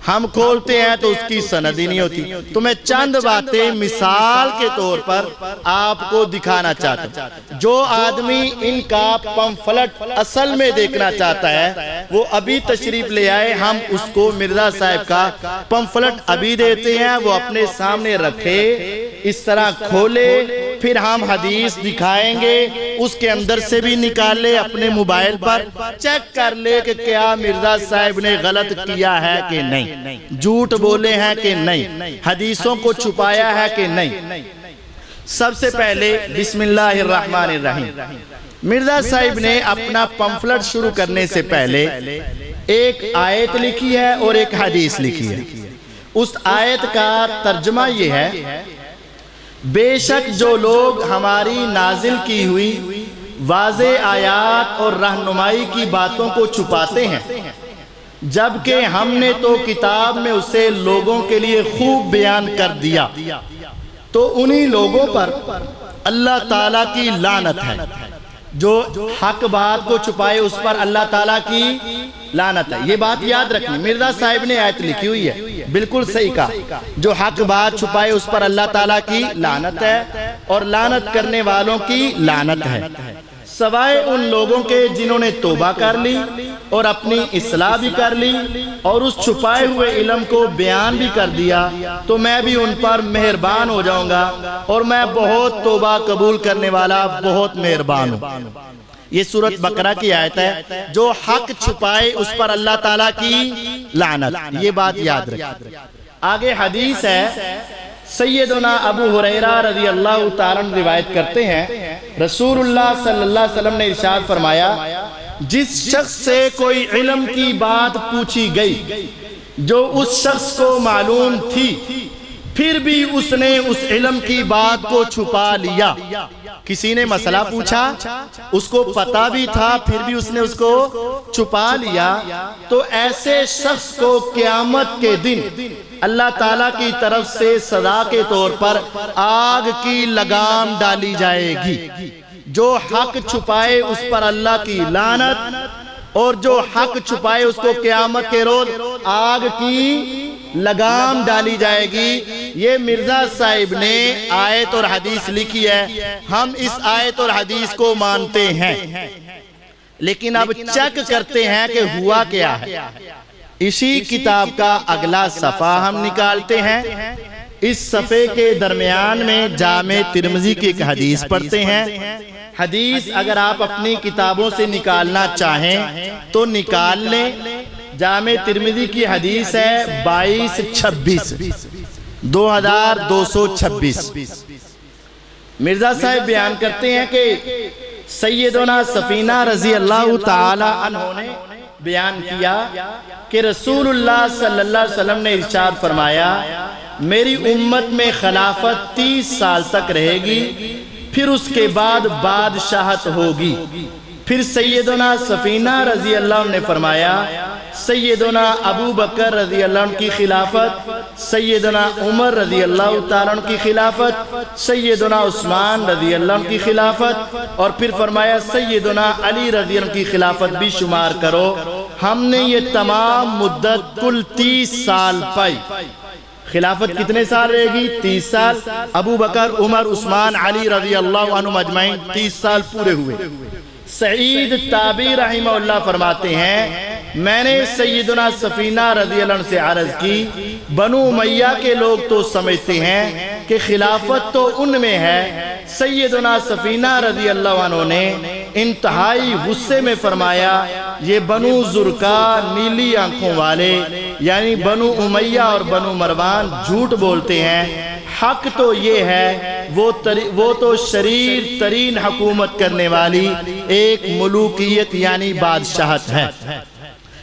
ہم کھولتے ہیں تو اس کی سند ہی نہیں ہوتی۔ تو میں چند باتیں مثال کے طور پر آپ کو دکھانا چاہتا ہوں۔ جو آدمی ان کا پمفلٹ اصل میں دیکھنا چاہتا ہے وہ ابھی تشریف لے آئے، ہم اس کو مرزا صاحب کا پمفلٹ ابھی دیتے ہیں، وہ اپنے سامنے رکھے، اس طرح کھولے، پھر ہم حدیث دکھائیں گے، اس کے اندر سے بھی نکال لے، اپنے موبائل پر چیک کر لے کہ کیا مرزا صاحب نے غلط کیا ہے کہ نہیں، جھوٹ بولے ہیں کہ نہیں، حدیثوں کو چھپایا ہے کہ نہیں۔ سب سے پہلے بسم اللہ الرحمن الرحیم، مرزا صاحب نے اپنا پمفلٹ شروع کرنے سے پہلے ایک آیت لکھی ہے اور ایک حدیث لکھی ہے۔ اس آیت کا ترجمہ یہ ہے، بے شک جو لوگ ہماری نازل کی ہوئی واضح آیات اور رہنمائی کی باتوں کو چھپاتے ہیں، جبکہ ہم نے تو کتاب میں اسے لوگوں کے لیے خوب بیان کر دیا، تو انہی لوگوں پر اللہ تعالیٰ کی لعنت ہے۔ جو حق بات کو چھپائے اس پر اللہ تعالیٰ کی لعنت ہے۔ یہ بات یاد رکھنی، مرزا صاحب نے آیت لکھی ہوئی ہے، بالکل صحیح کہا، جو حق بات چھپائے اس پر اللہ تعالیٰ کی لعنت ہے اور لعنت کرنے والوں کی لعنت ہے، سوائے ان لوگوں کے جنہوں نے توبہ کر لی اور اپنی اصلاح بھی کر لی اور اس چھپائے ہوئے علم کو بیان بھی کر دیا، تو میں بھی ان پر مہربان ہو جاؤں گا اور میں بہت توبہ قبول کرنے والا بہت مہربان ہوں۔ یہ سورۃ بقرہ کی آیت ہے، جو حق چھپائے اس پر اللہ تعالیٰ کی لعنت، یہ بات یاد رکھیں۔ آگے حدیث ہے، سیدنا ابو ہریرہ رضی اللہ تعالیٰ عنہ روایت کرتے ہیں، رسول اللہ صلی اللہ علیہ وسلم نے ارشاد فرمایا، جس شخص سے کوئی علم کی بات پوچھی گئی جو اس شخص کو معلوم تھی، پھر بھی اس نے اس علم کی بات کو چھپا لیا۔ کسی نے مسئلہ پوچھا، اس کو پتا بھی تھا، پھر بھی اس نے اس کو چھپا لیا، تو ایسے شخص کو قیامت کے دن اللہ تعالیٰ کی طرف سے سزا کے طور پر آگ کی لگام ڈالی جائے گی۔ جو حق چھپائے اس پر اللہ کی لعنت، اور جو حق چھپائے اس کو قیامت کے روز آگ کی لگام ڈالی جائے گی۔ یہ مرزا صاحب نے آیت اور حدیث لکھی ہے، ہم اس آیت اور حدیث کو مانتے ہیں، لیکن اب چیک کرتے ہیں کہ ہوا کیا ہے۔ اسی کتاب کا اگلا صفحہ ہم نکالتے ہیں، اس صفحے کے درمیان میں جامع ترمذی کی ایک حدیث پڑھتے ہیں۔ حدیث اگر آپ اپنی کتابوں سے نکالنا چاہیں تو نکال لیں، جامع ترمذی کی حدیث ہے 2226 2226۔ مرزا صاحب بیان کرتے ہیں کہ سیدنا سفینہ رضی اللہ تعالی عنہ نے بیان کیا کہ رسول اللہ صلی اللہ علیہ وسلم نے ارشاد فرمایا، میری امت میں خلافت 30 سال تک رہے گی، پھر اس کے بعد بادشاہت ہوگی۔ پھر سیدنا سفینہ رضی اللہ عنہ نے فرمایا، سیدنا ابو بکر رضی اللہ عنہ کی خلافت، سیدنا عمر رضی اللہ تعالیٰ عنہ کی خلافت، سیدنا عثمان رضی اللہ عنہ کی خلافت، اور پھر فرمایا سیدنا علی رضی اللہ عنہ کی خلافت بھی شمار کرو۔ ہم نے یہ تمام مدت کل 30 سال پائی۔ خلافت کتنے سال رہے گی؟ 30 سال۔ ابو بکر، عمر، عثمان، علی رضی اللہ عنہ مجمعین 30 سال پورے ہوئے۔ سعید تابعی رحمہ اللہ فرماتے ہیں، میں نے سیدنا سفینہ رضی اللہ عنہ سے عرض کی، بنو امیہ کے لوگ تو سمجھتے ہیں کہ خلافت تو ان میں ہے۔ سیدنا سفینہ رضی اللہ عنہ نے انتہائی غصے میں فرمایا، یہ بنو زرقا نیلی آنکھوں والے یعنی بنو امیہ اور بنو مروان جھوٹ بولتے ہیں، حق تو یہ ہے وہ تو شریر ترین حکومت کرنے والی ایک ملوکیت یعنی بادشاہت ہے۔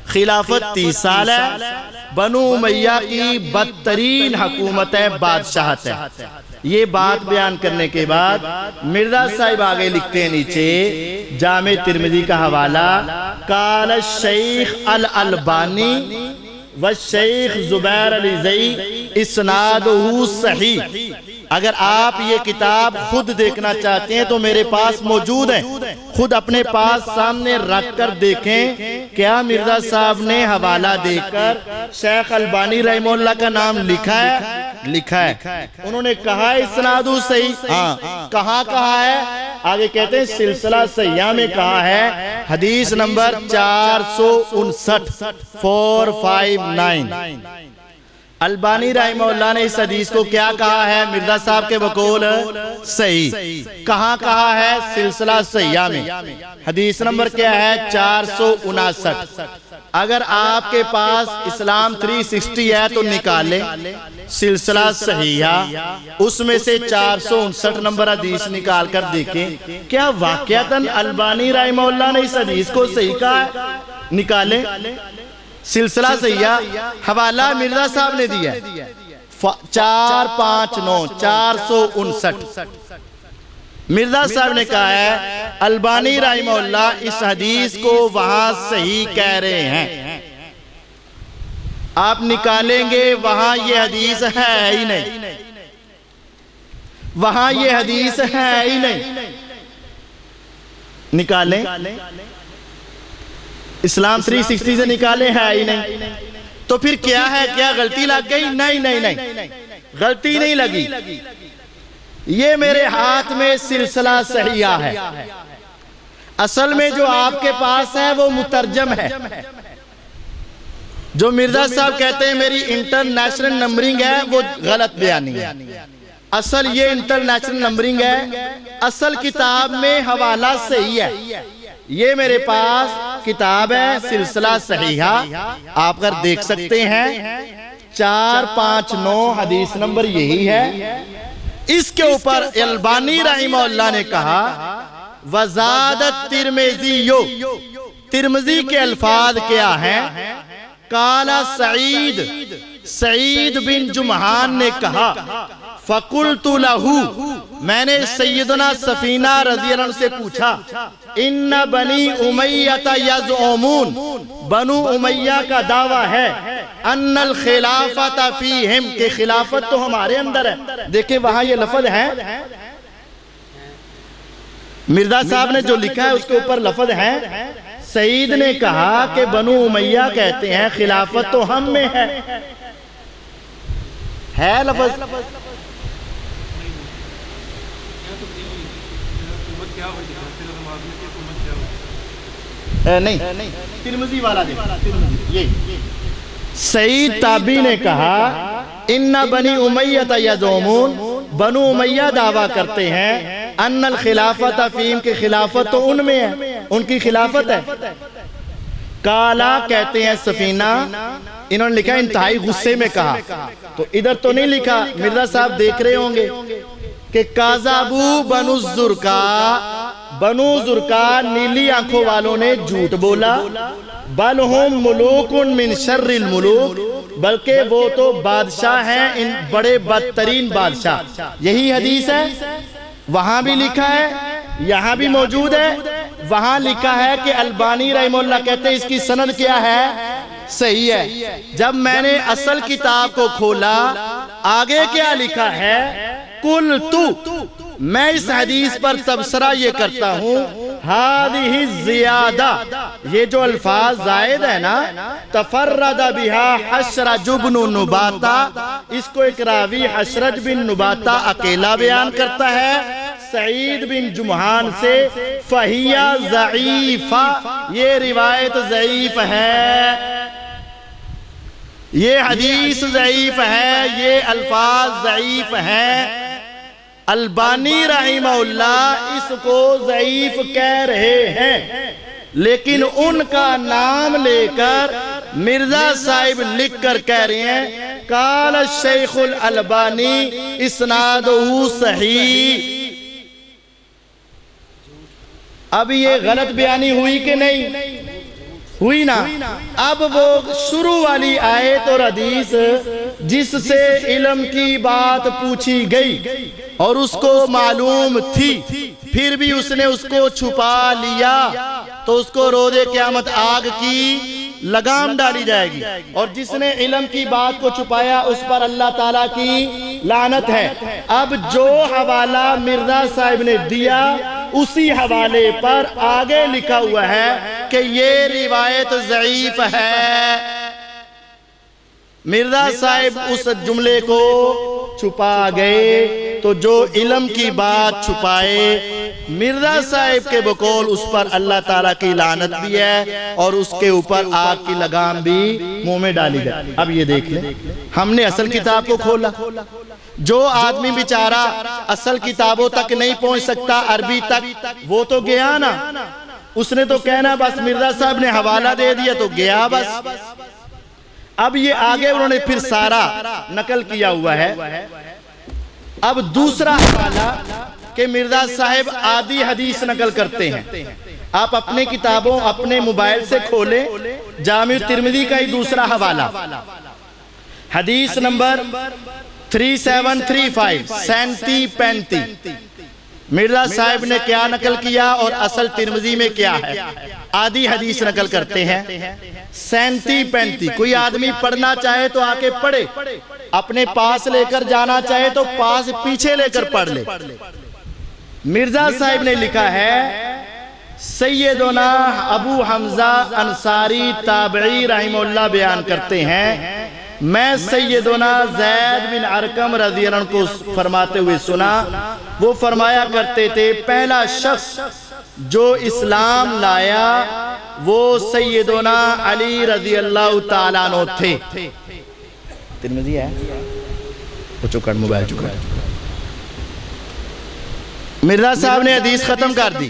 خلافت 30 سال ہے، بنو امیہ کی بدترین حکومت ہے، بادشاہت ہے۔ یہ بات بیان کرنے کے بعد مرزا صاحب آگے لکھتے ہیں نیچے جامع ترمذی کا حوالہ، قال الشیخ الالبانی والشیخ زبیر علی زئی اسنادہ صحیح۔ اگر آپ یہ کتاب خود دیکھنا چاہتے ہیں تو میرے پاس موجود ہے، خود اپنے پاس سامنے رکھ کر دیکھیں کیا مرزا صاحب نے حوالہ دے کر شیخ البانی رحمہ اللہ کا نام لکھا ہے۔ انہوں نے کہا ہے اسنادہ صحیح، کہاں کہا ہے؟ آگے کہتے ہیں سلسلہ صحیحہ میں کہا ہے، حدیث نمبر 459 459۔ البانی رحمہ اللہ نے اس حدیث کو کیا کہا ہے؟ مرزا صاحب کے بقول صحیح۔ کہاں کہا ہے؟ سلسلہ صحیحہ میں۔ حدیث نمبر کیا ہے؟ 459۔ اگر آپ کے پاس اسلام 360 ہے تو نکالیں سلسلہ صحیحہ، اس میں سے 459 نمبر حدیث نکال کر دیکھیں کیا واقعتاً البانی رحمہ اللہ نے اس حدیث کو صحیح کہا ہے؟ نکالیں سلسلہ صحیحہ، حوالہ مرزا صاحب نے دیا ہے 459 459۔ مرزا صاحب نے کہا ہے البانی رحمہ اللہ اس حدیث کو وہاں صحیح کہہ رہے ہیں۔ آپ نکالیں گے وہاں یہ حدیث ہے ہی نہیں، وہاں یہ حدیث ہے ہی نہیں۔ نکالیں اسلام 360 سے نکالیں، ہے ہی نہیں، تو پھر کیا ہے؟ کیا غلطی لگ گئی؟ نہیں، غلطی نہیں لگی۔ یہ میرے ہاتھ میں سلسلہ صحیحہ ہے، اصل میں جو آپ کے پاس ہے وہ مترجم ہے۔ جو مرزا صاحب کہتے ہیں میری انٹرنیشنل نمبرنگ ہے، وہ غلط بیانی ہے۔ اصل یہ انٹرنیشنل نمبرنگ ہے، اصل کتاب میں حوالہ صحیح ہے۔ یہ میرے پاس کتاب ہے سلسلہ صحیحہ، آپ اگر دیکھ سکتے ہیں 459 حدیث نمبر یہی ہے۔ اس کے اوپر البانی رحمہ اللہ نے کہا وزادت ترمذیو، ترمذی کے الفاظ کیا ہیں؟ قال سعید بن جمحان نے کہا فَقُلْتُ لَهُ، میں نے سیدنا سفینہ رضی اللہ عنہ سے پوچھا ان بنی امیہ یزعمون، بنو امیہ کا دعویٰ ہے ان الخلافت فیہم، کہ خلافت تو ہمارے اندر ہے۔ دیکھیں وہاں یہ لفظ ہے، مرزا صاحب نے جو لکھا ہے اس کے اوپر لفظ ہے۔ سعید نے کہا کہ بنو امیہ کہتے ہیں خلافت تو ہم میں ہے لفظ۔ نہیں ترمذی والا یہ سعید تابعی نے کہا ان بنی امیہ یزعمون، بنو امیہ دعویٰ کرتے ہیں ان الخلافت فیہم، کہ خلافت تو ان میں ہے، ان کی خلافت ہے۔ کالا کہتے ہیں سفینہ، انہوں نے لکھا انتہائی غصے میں کہا، تو ادھر تو نہیں لکھا، مرزا صاحب دیکھ رہے ہوں گے کہ کاذبوا بنو الزرقا، بنو زرقا نیلی آنکھوں والوں نے جھوٹ بولا، بل ہم ملوک من شر الملوک، بلکہ وہ تو بادشاہ ہیں ان بڑے بدترین بادشاہ۔ یہی حدیث ہے، وہاں بھی لکھا ہے، یہاں بھی موجود ہے۔ وہاں لکھا ہے کہ البانی رحمہ اللہ کہتے ہیں اس کی سند کیا ہے؟ صحیح ہے۔ جب میں نے اصل کتاب کو کھولا آگے کیا لکھا ہے؟ قلت، میں اس حدیث پر تبصرہ یہ کرتا ہوں ہذہ زیادہ، یہ جو الفاظ زائد ہے نا، تفرد بہا حشرج بن نباتہ، اس کو ایک راوی حشرج بن نباتہ اکیلا بیان کرتا ہے سعید بن جمحان سے، فہیا ضعیفہ، یہ روایت ضعیف ہے، یہ حدیث ضعیف ہے، یہ الفاظ ضعیف ہیں۔ البانی رحمہ اللہ اس کو ضعیف کہہ رہے ہیں، لیکن ان کا نام لے کر مرزا صاحب لکھ کر کہہ رہے ہیں قال الشیخ الالبانی اسنادہ صحیح۔ اب یہ غلط بیانی ہوئی کہ نہیں ہوئی نا؟ اب وہ شروع والی آیت اور حدیث جس سے علم کی بات پوچھی گئی اور اس کو معلوم تھی، پھر بھی اس نے اس کو چھپا لیا، تو اس کو روز قیامت آگ کی لگام ڈالی جائے گی، اور جس نے علم کی بات کو چھپایا اس پر اللہ تعالیٰ کی لعنت ہے۔ اب جو حوالہ مرزا صاحب نے دیا اسی حوالے پر آگے لکھا ہوا ہے کہ یہ روایت ضعیف ہے۔ مرزا صاحب اس جملے کو چھپا گئے، تو جو علم کی بات چھپائے مرزا صاحب کے بقول اس پر اللہ تعالیٰ کی لعنت بھی ہے، اور اس کے اوپر آگ کی لگام بھی منہ میں ڈالی گئی۔ اب یہ دیکھ لیں، ہم نے اصل کتاب کو کھولا، جو آدمی بیچارہ اصل کتابوں تک نہیں پہنچ سکتا عربی تک، وہ تو گیا نا، اس نے تو کہنا بس مرزا صاحب نے حوالہ دے دیا تو گیا بس۔ اب یہ آگے انہوں نے پھر سارا نقل کیا ہوا ہے۔ اب دوسرا حوالہ کہ مرزا صاحب آدھی حدیث نقل کرتے ہیں، آپ اپنے کتابوں اپنے موبائل سے کھولیں، جامع ترمذی کا ہی دوسرا حوالہ، حدیث نمبر 3735 3735 مرزا صاحب نے کیا نقل کیا اور اصل ترمذی میں کیا ہے، آدھی حدیث نقل کرتے ہیں 3735۔ کوئی آدمی پڑھنا چاہے تو آکے پڑھے، اپنے پاس لے کر جانا چاہے تو پاس پیچھے لے کر پڑھ لے۔ مرزا صاحب نے لکھا ہے، سیدنا ابو حمزہ انصاری تابعی رحمہ اللہ بیان کرتے ہیں، میں سیدنا زید بن ارقم رضی اللہ عنہ کو فرماتے ہوئے سنا، وہ فرمایا کرتے تھے پہلا شخص جو اسلام لایا وہ سیدنا علی رضی اللہ تعالیٰ عنہ تھے۔ ترمذی ہے، وہ چکر موبائل چکر۔ مرزا صاحب نے حدیث ختم کر دی،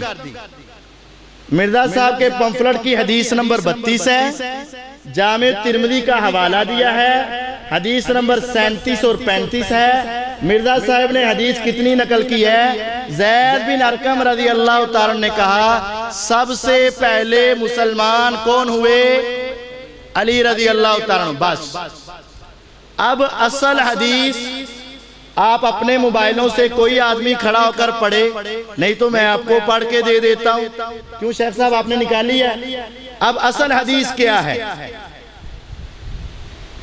مرزا صاحب کے پمفلٹ کی حدیث نمبر 32 ہے، جامع ترمذی کا حوالہ دیا ہے، حدیث نمبر 37 اور 35 ہے۔ مرزا صاحب نے حدیث کتنی نقل کی ہے؟ زید بن ارقم رضی اللہ تعالیٰ نے کہا سب سے پہلے مسلمان کون ہوئے؟ علی رضی اللہ تعالیٰ، بس۔ اب اصل حدیث آپ اپنے موبائلوں سے کوئی آدمی کھڑا ہو کر پڑھے، نہیں تو میں آپ کو پڑھ کے دے دیتا ہوں۔ کیوں شیخ صاحب آپ نے نکالی ہے؟ اب اصل حدیث کیا ہے؟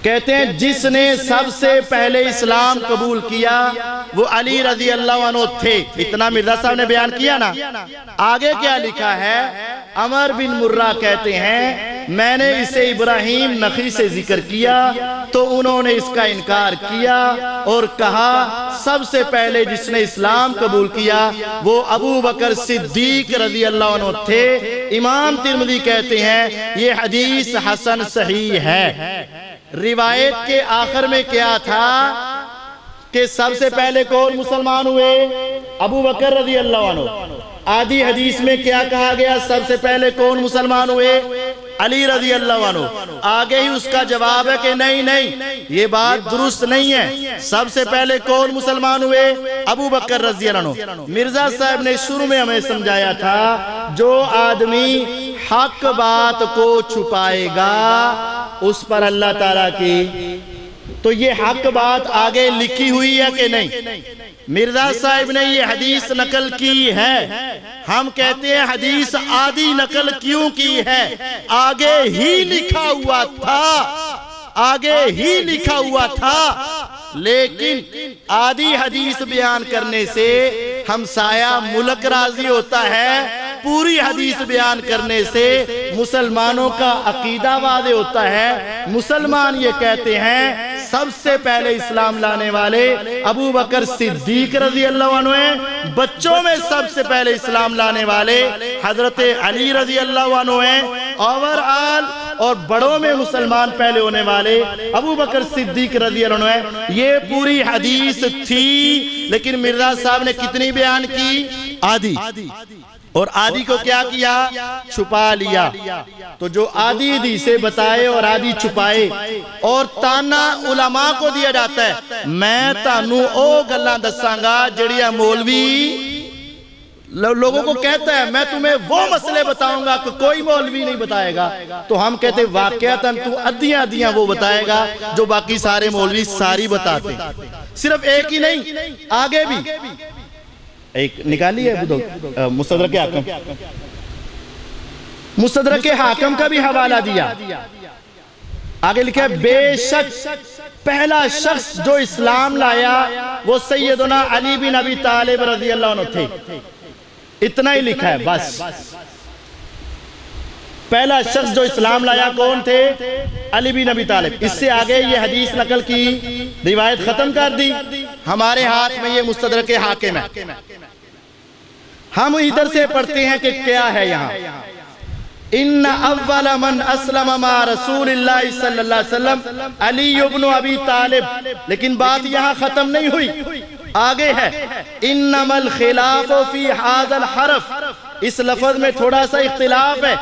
کہتے ہیں جس نے سب سے پہلے اسلام قبول کیا وہ علی رضی اللہ عنہ تھے۔ اتنا مرزا صاحب نے بیان کیا نا، آگے کیا لکھا ہے؟ عمر بن مرہ کہتے ہیں میں نے اسے ابراہیم نخعی سے ذکر کیا تو انہوں نے اس کا انکار کیا اور کہا سب سے پہلے جس نے اسلام قبول کیا وہ ابو بکر صدیق رضی اللہ عنہ تھے۔ امام ترمذی کہتے ہیں یہ حدیث حسن صحیح ہے۔ روایت کے آخر میں کیا تھا کہ سب سے پہلے کون مسلمان ہوئے؟ ابو بکر رضی اللہ عنہ۔ آدھی حدیث میں کیا کہا گیا؟ سب سے پہلے کون مسلمان ہوئے؟ علی رضی اللہ عنہ۔ آگے ہی اس کا جواب ہے کہ نہیں یہ بات درست نہیں ہے، سب سے پہلے کون مسلمان ہوئے؟ ابو بکر رضی اللہ عنہ۔ مرزا صاحب نے شروع میں ہمیں سمجھایا تھا جو آدمی حق بات کو چھپائے گا اس پر اللہ تعالیٰ کی، تو یہ حق بات آگے لکھی ہوئی ہے کہ نہیں؟ مرزا صاحب نے یہ حدیث نقل کی ہے، ہم کہتے ہیں حدیث آدھی نقل کیوں کی ہے؟ آگے ہی لکھا ہوا تھا، آگے ہی لکھا ہوا تھا، لیکن آدھی حدیث بیان کرنے سے ہمسایہ ملک راضی ہوتا ہے، پوری حدیث بیان کرنے سے مسلمانوں کا عقیدہ واضح ہوتا ہے۔ مسلمان یہ کہتے ہیں سب سے پہلے اسلام لانے والے ابو بکر صدیق رضی اللہ عنہ ہیں، بچوں میں سب سے پہلے اسلام لانے والے حضرت علی رضی اللہ عنہ ہیں، اوورآل اور بڑوں میں مسلمان پہلے ہونے والے ابو بکر صدیق رضی اللہ عنہ ہیں۔ یہ پوری حدیث تھی، لیکن مرزا صاحب نے کتنی بیان کی؟ آدھی، اور آدھی کو کیا کیا؟ چھپا لیا۔ تو جو آدھی حدیثیں بتائے اور آدھی چھپائے، اور تانا علماء کو دیا جاتا ہے میں تانوں او گلاں دساں گا جڑیاں مولوی لوگوں کو کہتا ہے میں تمہیں وہ مسئلے بتاؤں گا کہ کوئی مولوی نہیں بتائے گا، تو ہم کہتے واقعتاً تو ادھیاں ادھیاں وہ بتائے گا جو باقی سارے مولوی ساری بتاتے ہیں۔ صرف ایک ہی نہیں، آگے بھی ایک نکالی ہے مستدرک حاکم، مستدرک حاکم کا بھی حوالہ دیا. آگے لکھا ہے بے شک پہلا شخص جو اسلام لایا وہ سیدنا علی بن ابی طالب رضی اللہ عنہ تھے. اتنا ہی لکھا ہے بس. پہلا شخص جو اسلام لایا کون تھے؟ علی بن ابی طالب. اس سے آگے یہ حدیث نقل کی روایت ختم کر دی. ہمارے ہاتھ میں یہ مستدرک حاکم ہے. ہم ادھر سے پڑھتے ہیں کہ کیا ہے یہاں. ان اول من اسلم مع رسول اللہ صلی اللہ علیہ وسلم علی بن ابی طالب. لیکن بات یہاں ختم نہیں ہوئی, آگے ہے انما الخلاف فی ھذا الحرف. اس لفظ میں تھوڑا سا اختلاف ہے.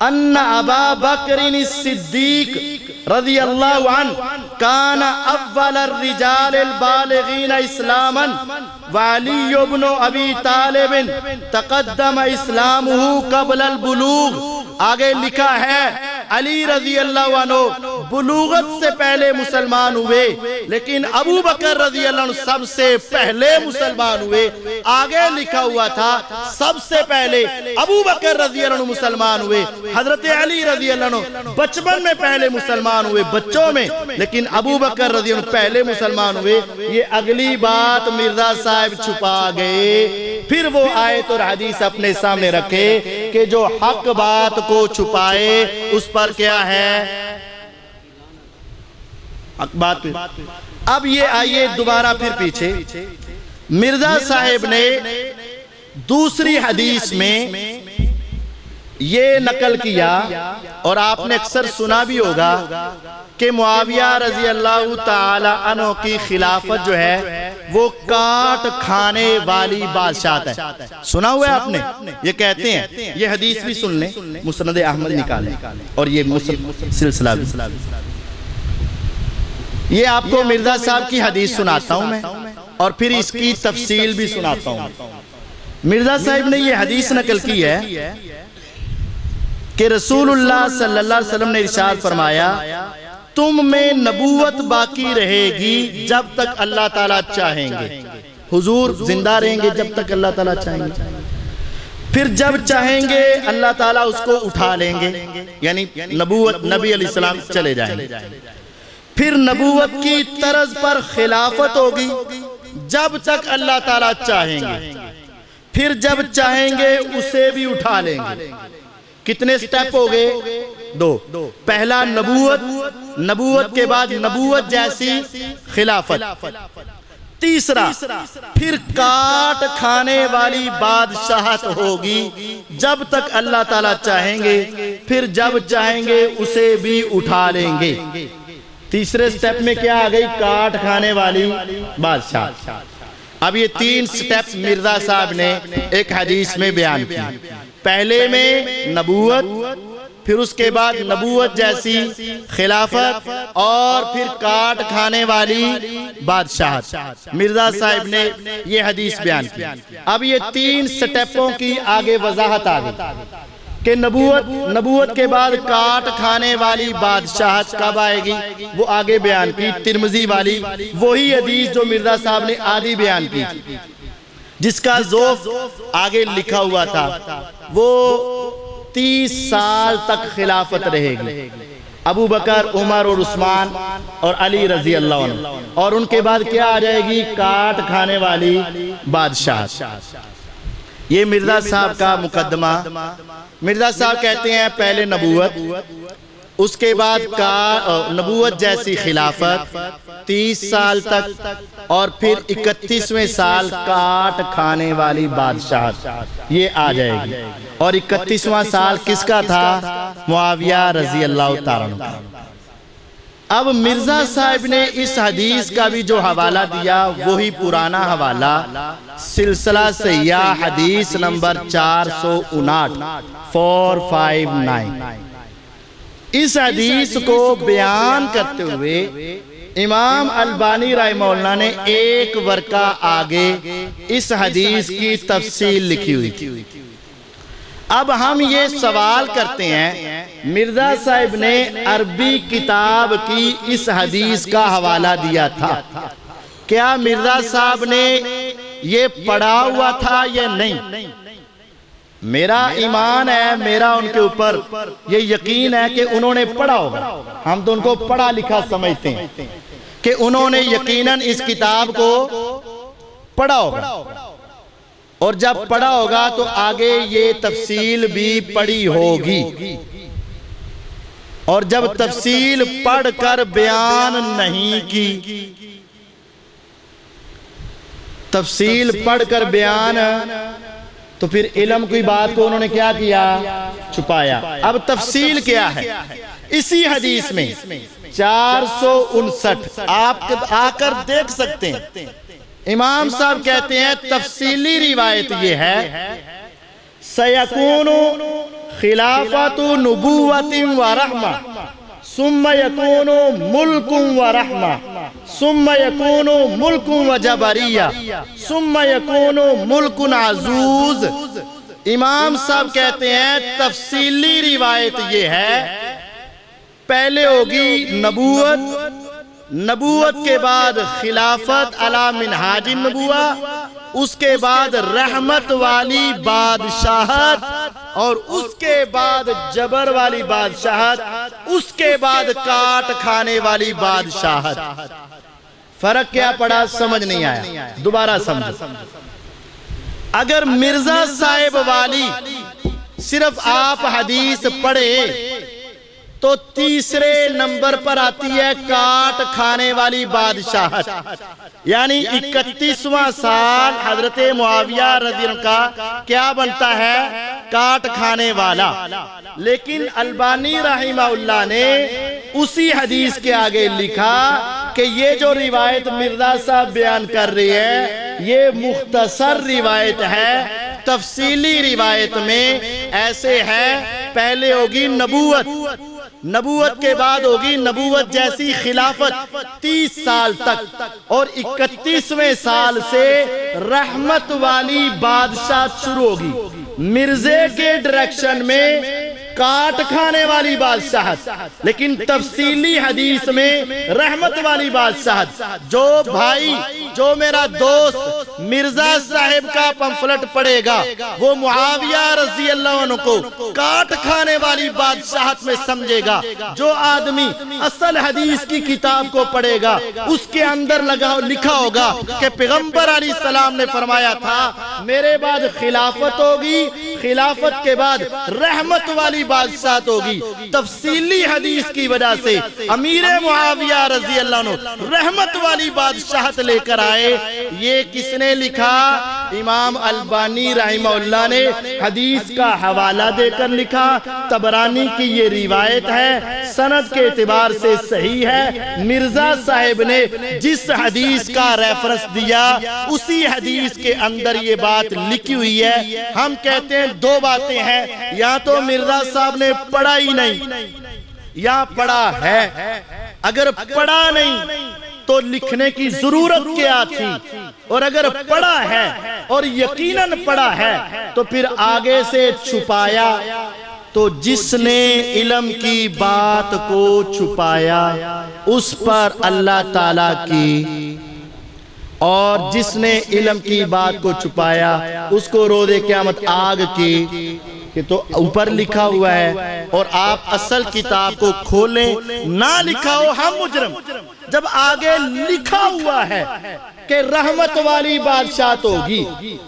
ان ابا بکر الصدیق رضی اللہ عنہ کان اول الرجال البالغین اسلاما وعلی بن ابی طالب تقدم اسلامہ قبل البلوغ. آگے لکھا ہے علی رضی اللہ عنہ بلوغت سے پہلے مسلمان ہوئے, لیکن ابو بکر رضی اللہ عنہ سب سے پہلے مسلمان ہوئے. آگے لکھا ہوا تھا سب سے پہلے ابو بکر رضی اللہ عنہ مسلمان ہوئے. حضرت علی رضی اللہ عنہ بچپن میں پہلے مسلمان ہوئے, بچوں میں, لیکن ابو بکر رضی اللہ عنہ پہلے مسلمان ہوئے. یہ اگلی بات مرزا صاحب چھپا گئے. پھر وہ آیت اور حدیث اپنے سامنے رکھے کہ جو حق بات کو چھپائے اس پر کیا ہے حق بات پہ. اب یہ آئیے دوبارہ پھر پیچھے. مرزا صاحب نے دوسری حدیث میں یہ نقل کیا, اور آپ نے اکثر سنا بھی ہوگا کہ معاویہ رضی اللہ تعالی عنہ کی خلافت جو ہے وہ کاٹ کھانے والی بادشاہت ہے. سنا ہوا ہے آپ نے؟ یہ کہتے ہیں, یہ حدیث بھی سن لیں, مسند احمد نکالیں, اور یہ سلسلہ بھی. یہ آپ کو مرزا صاحب کی حدیث سناتا ہوں میں, اور پھر اس کی تفصیل بھی سناتا ہوں. مرزا صاحب نے یہ حدیث نقل کی ہے کہ رسول اللہ صلی اللہ علیہ وسلم نے ارشاد فرمایا تم میں نبوت باقی رہے گی جب تک اللہ تعالیٰ چاہیں گے. حضور زندہ رہیں گے جب تک اللہ تعالیٰ چاہیں گے. پھر جب چاہیں گے اللہ تعالیٰ اس کو اٹھا لیں گے, یعنی نبوت نبی علیہ السلام چلے جائیں گے. پھر نبوت کی طرز پر خلافت ہوگی جب تک اللہ تعالیٰ چاہیں گے. پھر جب چاہیں گے اسے بھی اٹھا لیں گے. کتنے سٹیپ ہو گئے؟ دو. پہلا نبوت, نبوت کے بعد نبوت جیسی خلافت. تیسرا پھر کاٹ کھانے والی بادشاہت ہوگی جب تک اللہ تعالیٰ چاہیں گے. پھر جب چاہیں گے اسے بھی اٹھا لیں گے. تیسرے سٹیپ میں کیا آ گئی؟ کاٹ کھانے والی بادشاہت. اب یہ تین سٹیپ مرزا صاحب نے ایک حدیث میں بیان کی. پہلے میں نبوت, پھر اس کے بعد نبوت جیسی خلافت, اور پھر کاٹ کھانے والی بادشاہت. مرزا صاحب نے یہ حدیث بیان کی. اب یہ تین سٹیپوں کی آگے وضاحت آ گئی کہ نبوت کے بعد کاٹ کھانے والی بادشاہت کب آئے گی, وہ آگے بیان کی. ترمذی والی وہی حدیث جو مرزا صاحب نے آدھی بیان کی, جس کا ذوف آگے لکھا ہوا تھا. وہ 30 سال تک خلافت رہے گی. ابو بکر, عمر اور عثمان اور علی رضی اللہ عنہ, اور ان کے بعد کیا آ جائے گی؟ کاٹ کھانے والی بادشاہت. یہ مرزا صاحب کا مقدمہ. مرزا صاحب کہتے ہیں پہلے نبوت, اس کے بعد نبوت جیسی خلافت 30 سال تک, اور پھر 31ویں سال کاٹ کھانے والی بادشاہت یہ آ جائے گی. اور 31واں سال کس کا تھا؟ معاویہ رضی اللہ تعالیٰ عنہ. اب مرزا صاحب نے اس حدیث کا بھی جو حوالہ دیا وہی پرانا حوالہ, سلسلہ سیاح حدیث نمبر 459 459. اس حدیث کو بیان کرتے ہوئے امام البانی رحمہ اللہ نے ایک ورقہ آگے اس حدیث کی تفصیل لکھی ہوئی تھی. اب ہم یہ سوال کرتے ہیں, مرزا صاحب نے عربی کتاب کی اس حدیث کا حوالہ دیا تھا, کیا مرزا صاحب نے یہ پڑھا ہوا تھا یا نہیں؟ میرا ایمان ہے، میرا ان کے اوپر یہ یقین ہے کہ انہوں نے پڑھا ہوگا، ہم تو ان کو پڑھا لکھا سمجھتے ہیں کہ انہوں نے یقیناً اس کتاب کو پڑھا ہوگا، اور جب پڑھا ہوگا تو آگے یہ تفصیل بھی پڑھی ہوگی، اور جب تفصیل پڑھ کر بیان نہیں کی، تفصیل پڑھ کر بیان، تو پھر علم کی بات کو انہوں نے کیا کیا؟ چھپایا۔ اب تفصیل کیا ہے؟ اسی حدیث میں 459 آپ آ کر دیکھ سکتے ہیں، امام صاحب کہتے ہیں تفصیلی روایت یہ ہے، سَيَكُونُ خِلَافَةُ نُبُوَّةٍ وَرَحْمَةٍ ثم يكون ملک ورحمہ ثم يكون ملک وجبریہ ثم يكون ملک عزوز۔ امام صاحب کہتے ہیں تفصیلی روایت یہ ہے، پہلے ہوگی نبوت، نبوت کے بعد خلافت علی منہاج النبوہ، اس کے بعد رحمت والی بادشاہت، اور اس کے بعد جبر والی بادشاہت، اس کے بعد کاٹ کھانے والی بادشاہت۔ فرق کیا پڑا؟ سمجھ نہیں آیا، دوبارہ سمجھ۔ اگر مرزا صاحب والی صرف آپ حدیث پڑھے تو تیسرے نمبر پر آتی ہے کاٹ کھانے والی بادشاہت، یعنی 31واں سال حضرت معاویہ رضی اللہ کا کیا بنتا ہے؟ کاٹ کھانے والا۔ لیکن البانی رحمہ اللہ نے اسی حدیث کے آگے لکھا کہ یہ جو روایت مرزا صاحب بیان کر رہی ہے یہ مختصر روایت ہے، تفصیلی روایت میں ایسے ہے، پہلے ہوگی نبوت، نبوت کے بعد ہوگی نبوت جیسی خلافت 30 سال تک، اور 31ویں سال سے رحمت والی بادشاہت شروع ہوگی، مرزے کے ڈائریکشن میں کاٹ کھانے والی بادشاہت، لیکن تفصیلی حدیث میں رحمت والی بادشاہت۔ جو بھائی، جو میرا دوست مرزا صاحب کا پمفلٹ پڑھے گا وہ معاویہ رضی اللہ عنہ کو کاٹ کھانے والی بادشاہت میں سمجھے گا، جو آدمی اصل حدیث کی کتاب کو پڑھے گا اس کے اندر لکھا ہوگا کہ پیغمبر علیہ السلام نے فرمایا تھا میرے بعد خلافت ہوگی، خلافت کے بعد رحمت والی بادشاہت ہوگی۔ تفصیلی حدیث کی وجہ سے امیر معاویہ رضی اللہ عنہ رحمت والی بادشاہت لے کر آئے۔ یہ کس نے لکھا؟ امام البانی رحمہ اللہ نے حدیث کا حوالہ دے کر لکھا، طبرانی کی یہ روایت ہے، سند کے اعتبار سے صحیح ہے۔ مرزا صاحب نے جس حدیث کا ریفرنس دیا اسی حدیث کے اندر یہ بات لکھی ہوئی ہے۔ ہم کہتے ہیں دو باتیں ہیں، یا تو مرزا صاحب نے پڑھا ہی نہیں یا پڑھا ہے۔ اگر پڑھا نہیں تو لکھنے کی ضرورت کیا تھی، اور اگر پڑھا ہے اور یقیناً پڑھا ہے تو پھر آگے سے چھپایا۔ تو جس نے علم کی بات کو چھپایا اس پر اللہ تعالیٰ کی، اور جس نے علم کی بات کو چھپایا اس کو روز قیامت آگ کی، کہ تو اوپر لکھا ہوا ہے اور آپ اصل کتاب کو کھولیں نہ لکھا ہو ہم مجرم، جب آگے لکھا ہوا ہے کہ رحمت والی بادشاہت ہوگی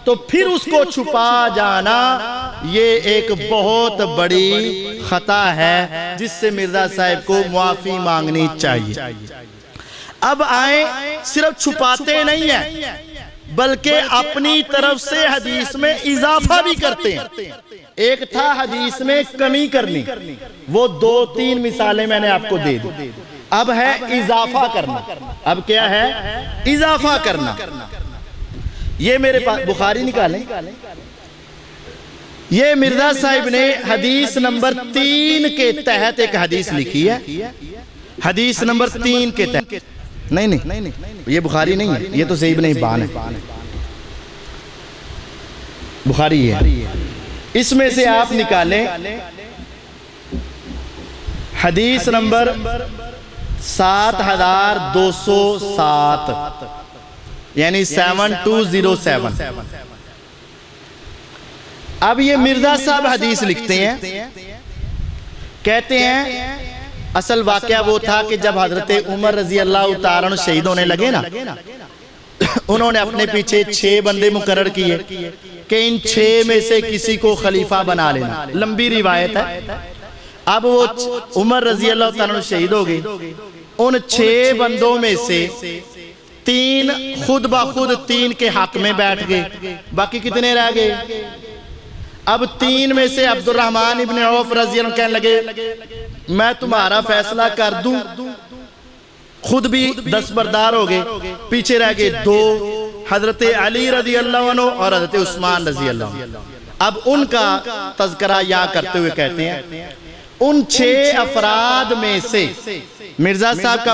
تو پھر اس کو چھپا جانا یہ ایک بہت بڑی خطا ہے جس سے مرزا صاحب کو معافی مانگنی چاہیے۔ اب آئیں، صرف چھپاتے نہیں ہیں بلکہ اپنی طرف سے حدیث میں اضافہ بھی کرتے ہیں۔ ایک تھا حدیث میں کمی کرنی، وہ 2-3 مثالیں میں نے آپ کو دے دی۔ اب ہے اضافہ کرنا۔ اب کیا ہے؟ اضافہ کرنا۔ یہ میرے پاس بخاری نکالیں، یہ مرزا صاحب نے حدیث نمبر 3 کے تحت ایک حدیث لکھی ہے، حدیث نمبر 3 کے تحت۔ نہیں یہ بخاری نہیں ہے، یہ تو صحیح ابن حبان ہے، بخاری ہے۔ اس میں سے آپ نکالیں حدیث نمبر 7207، یعنی 7207۔ اب یہ مرزا صاحب حدیث لکھتے ہیں، کہتے ہیں اصل واقعہ وہ تھا کہ جب حضرت عمر رضی اللہ تعالیٰ عنہ شہید ہونے لگے نا، انہوں نے اپنے پیچھے 6 بندے مقرر کیے کہ ان 6 میں سے کسی کو خلیفہ بنا لینا، لمبی روایت ہے۔ اب وہ عمر رضی اللہ تعالیٰ عنہ شہید ہو گئے، ان 6 بندوں میں سے 3 خود بخود 3 کے حق میں بیٹھ گئے، باقی کتنے رہ گئے؟ اب 3 میں سے عبد الرحمن ابن عوف رضی اللہ عنہ کہنے لگے میں تمہارا فیصلہ کر دوں، خود بھی دستبردار ہو گئے، پیچھے رہ گئے 2، حضرت علی رضی اللہ عنہ اور حضرت عثمان رضی اللہ عنہ۔ اب ان کا تذکرہ یہاں کرتے ہوئے کہتے ہیں ان 6 افراد میں سے مرزا صاحب کا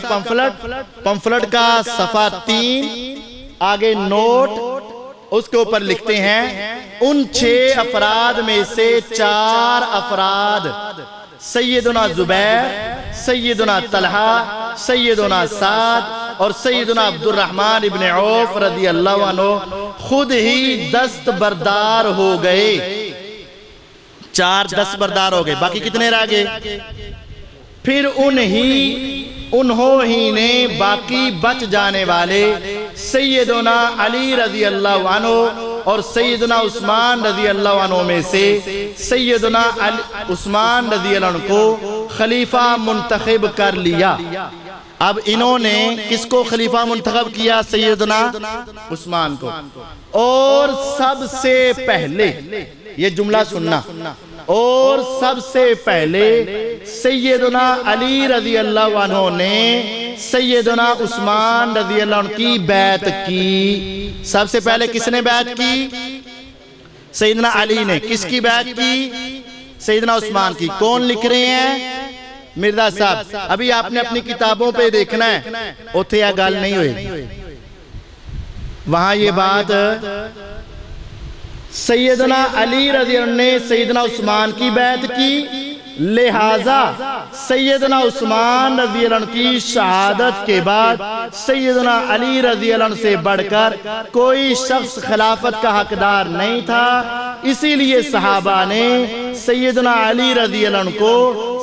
پمفلٹ کا صفحہ 3 آگے نوٹ، اس کے اوپر لکھتے ہیں ان 6 افراد میں سے 4 افراد سیدنا زبیر، سیدنا طلحہ، سیدنا سعد اور سیدنا عبد الرحمن ابن عوف رضی اللہ عنہ خود ہی دستبردار ہو گئے، 4 دستبردار ہو گئے، باقی کتنے رہ گئے؟ پھر انہوں ہی نے باقی بچ جانے والے سیدنا علی رضی اللہ عنہ اور سیدنا عثمان رضی اللہ عنہ میں سے سیدنا عثمان رضی اللہ عنہ کو خلیفہ منتخب کر لیا۔ اب انہوں نے کس کو خلیفہ منتخب کیا؟ سیدنا عثمان کو۔ اور سب سے پہلے یہ جملہ سننا، اور سب سے پہلے سیدنا علی رضی اللہ عنہ نے سیدنا عثمان رضی اللہ عنہ کی بیعت کی۔ سب سے پہلے کس نے بیعت کی؟ سیدنا علی نے۔ کس کی بیعت کی؟ سیدنا عثمان کی۔ کون لکھ رہے ہیں؟ مرزا صاحب۔ ابھی آپ نے اپنی کتابوں پہ دیکھنا ہے، اتھے یا گال نہیں ہوئے، وہاں یہ بات سیدنا علی رضی اللہ عنہ نے سیدنا عثمان کی بیعت کی، لہذا سیدنا عثمان رضی اللہ عنہ کی شہادت کے بعد سیدنا علی رضی اللہ عنہ سے بڑھ کر کوئی شخص خلافت کا حقدار نہیں تھا، اسی لیے صحابہ نے سیدنا علی رضی اللہ عنہ کو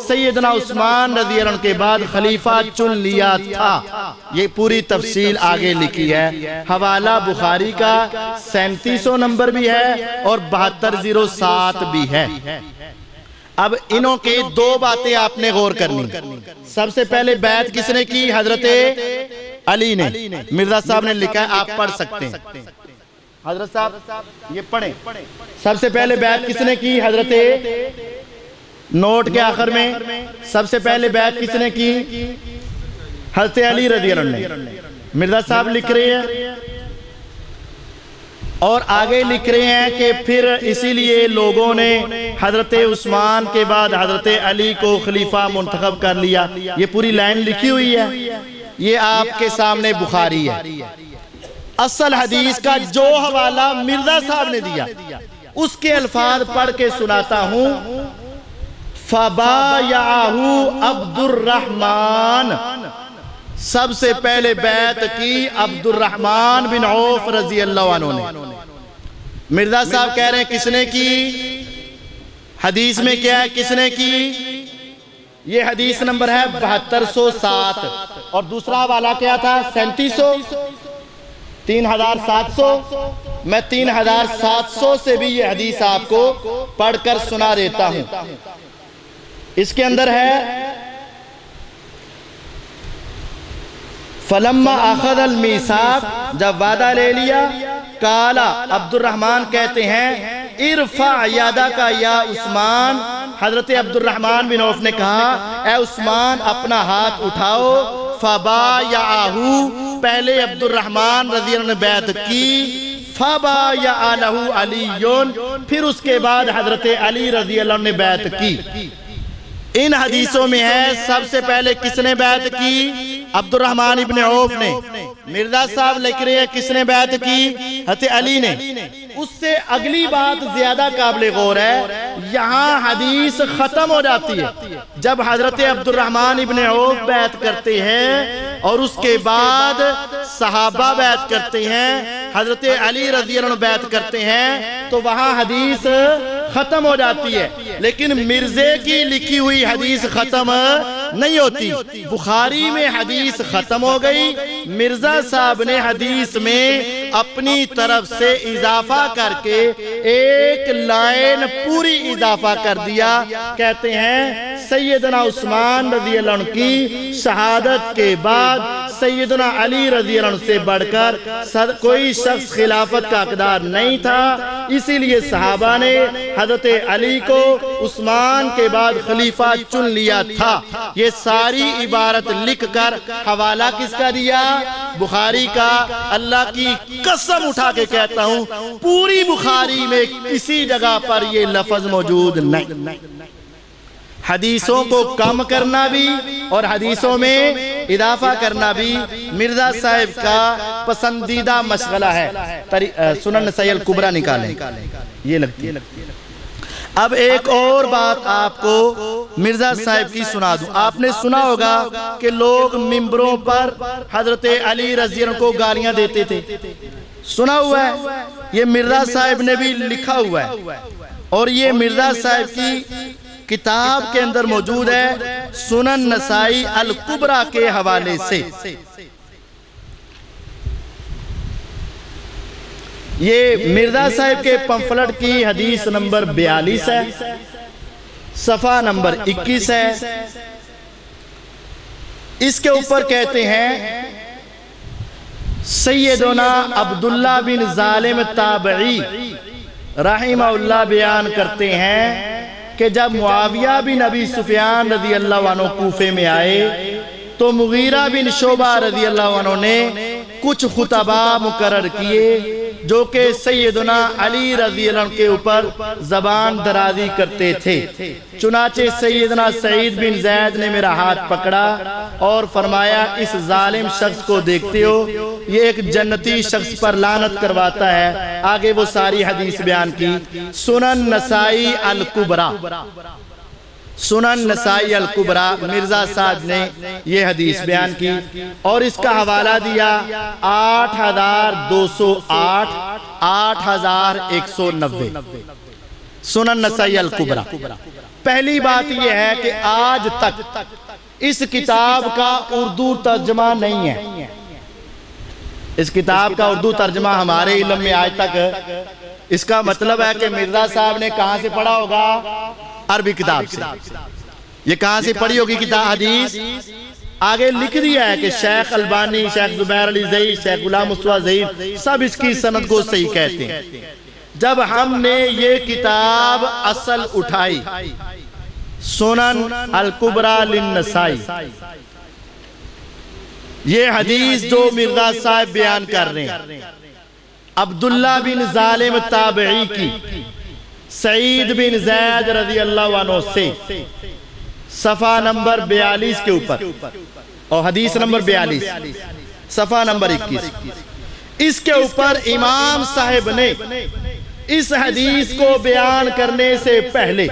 سیدنا عثمان رضی اللہ عنہ کے بعد خلیفہ چن لیا تھا۔ یہ پوری تفصیل آگے لکھی ہے، حوالہ بخاری کا 3700 نمبر بھی ہے اور 7207 بھی ہے۔ اب انہوں کے 2 باتیں آپ نے غور کرنی۔ سب سے پہلے بیعت کس نے کی؟ حضرت علی نے۔ مرزا صاحب نے لکھا ہے، آپ پڑھ سکتے ہیں، حضرت صاحب یہ پڑھیں۔ سب سے پہلے بیعت کس نے کی؟ حضرت، نوٹ کے آخر میں سب سے پہلے بیعت کس نے کی؟ حضرت علی رضی اللہ عنہ نے۔ مرزا صاحب لکھ رہے ہیں اور آگے لکھ رہے ہیں کہ پھر اسی لیے لوگوں نے حضرت عثمان کے بعد حضرت علی کو خلیفہ منتخب کر لیا۔ یہ پوری لائن لکھی ہوئی ہے، یہ آپ کے سامنے بخاری ہے۔ اصل حدیث کا جو حوالہ مرزا صاحب نے دیا اس کے الفاظ پڑھ کے سناتا ہوں۔ فَبَایَعَهُ عَبْدُ الرحمن، سب سے پہلے بیعت کی عبد الرحمن بن عوف رضی اللہ عنہ نے۔ مرزا صاحب کہہ رہے ہیں کس نے کی؟ حدیث میں کیا ہے کس نے کی؟ یہ حدیث نمبر ہے 7207 اور دوسرا حوالہ کیا تھا؟ 3700، 3700۔ میں 3700 سے بھی یہ حدیث آپ کو پڑھ کر سنا دیتا ہوں۔ اس کے اندر ہے فَلَمَّا أَخَذَ الْمِيثَاقَ، جب وعدہ لے لیا، قَالَ، عبد الرحمن کہتے ہیں ارفع یدک یا عثمان، حضرت عبد الرحمن بن عوف نے کہا اے عثمان اپنا ہاتھ اٹھاؤ۔ فَبَایَعَهُ، پہلے عبد الرحمن رضی اللہ عنہ نے بیعت کی، فَبَایَعَ لَهُ عَلِیٌّ، پھر اس کے بعد حضرت علی رضی اللہ عنہ نے بیعت کی۔ ان حدیثوں میں ہے سب سے پہلے کس نے بیعت کی؟ عبد الرحمن ابن عوف نے۔ مرزا صاحب لکھ رہے ہیں کس نے بیعت کی؟ حضرت علی نے۔ اس سے اگلی بات زیادہ قابل غور ہے، یہاں حدیث ختم ہو جاتی ہے جب حضرت عبد الرحمن ابن عوف بیعت کرتے ہیں اور اس کے بعد صحابہ بیعت کرتے ہیں، حضرت علی رضی اللہ عنہ بیعت کرتے ہیں، تو وہاں حدیث ختم ہو جاتی ہے، لیکن مرزے کی لکھی ہوئی حدیث ختم نہیں ہوتی۔ بخاری میں حدیث ختم ہو گئی، مرزا صاحب نے حدیث میں اپنی طرف سے اضافہ کر کے ایک لائن پوری اضافہ کر دیا۔ کہتے ہیں سیدنا عثمان رضی اللہ عنہ کی شہادت کے بعد سیدنا علی رضی اللہ عنہ سے بڑھ کر کوئی شخص خلافت کا حقدار نہیں تھا، اسی لیے صحابہ نے حضرت علی کو عثمان کے بعد خلیفہ چن لیا تھا۔ یہ ساری عبارت لکھ کر حوالہ کس کا دیا؟ بخاری کا۔ اللہ کی قسم اٹھا کے کہتا ہوں پوری بخاری میں کسی جگہ پر یہ لفظ موجود نہیں۔ حدیثوں کو کم کرنا بھی اور حدیثوں میں اضافہ کرنا بھی مرزا صاحب کا پسندیدہ مشغلہ ہے۔ سنن نسائی الکبریٰ نکالیں، یہ لگتی ہے۔ اب ایک اور بات آپ کو مرزا صاحب کی سنا دوں۔ آپ نے سنا ہوگا کہ لوگ ممبروں پر حضرت علی رضی اللہ عنہ کو گالیاں دیتے تھے، سنا ہوا ہے؟ یہ مرزا صاحب نے بھی لکھا ہوا ہے، اور یہ مرزا صاحب کی کتاب کے اندر موجود ہے سنن نسائی الکبریٰ کے حوالے سے۔ یہ مرزا صاحب کے پمفلٹ کی حدیث نمبر 42 ہے، صفحہ نمبر 21 ہے۔ اس کے اوپر کہتے ہیں سیدنا عبداللہ بن ظالم تابعی رحمہ اللہ بیان کرتے ہیں کہ جب معاویہ بن ابی سفیان رضی اللہ عنہ کوفے میں آئے تو مغیرہ بن شعبہ رضی اللہ عنہ نے کچھ خطبہ مقرر کیے جو کہ سیدنا علی رضی اللہ عنہ کے اوپر زبان درازی کرتے تھے۔ چنانچہ سیدنا سعید بن زید نے میرا ہاتھ پکڑا اور فرمایا اس ظالم شخص کو دیکھتے ہو، یہ ایک جنتی شخص پر لعنت کرواتا ہے۔ آگے وہ ساری حدیث بیان کی۔ سنن نسائی الکبریٰ، سنن نسائی الکبریٰ مرزا صاحب نے یہ حدیث بیان کی اور اس کا حوالہ دیا 8208 8190 سنن نسائی الکبریٰ۔ پہلی بات یہ ہے کہ آج تک اس کتاب کا اردو ترجمہ نہیں ہے۔ اس کتاب کا اردو ترجمہ ہمارے علم میں آج تک، اس کا مطلب ہے کہ مرزا صاحب نے کہاں سے پڑھا ہوگا؟ عربی کتاب سے۔ یہ کہاں سے پڑھی ہوگی کتاب حدیث؟ آگے لکھ دیا ہے کہ شیخ البانی، شیخ زبیر علی زئی، شیخ غلام مصطفیٰ زئی سب اس کی سند کو صحیح کہتے ہیں۔ جب ہم نے یہ کتاب اصل اٹھائی سنن الکبریٰ للنسائی، یہ حدیث جو مرزا صاحب بیان کر رہے ہیں عبداللہ بن ظالم تابعی کی سعید بن زید رضی اللہ عنہ سے، صفحہ نمبر 42 کے اوپر اور حدیث نمبر 42 صفحہ نمبر 21، اس کے اوپر امام صاحب نے اس حدیث کو بیان کرنے سے پہلے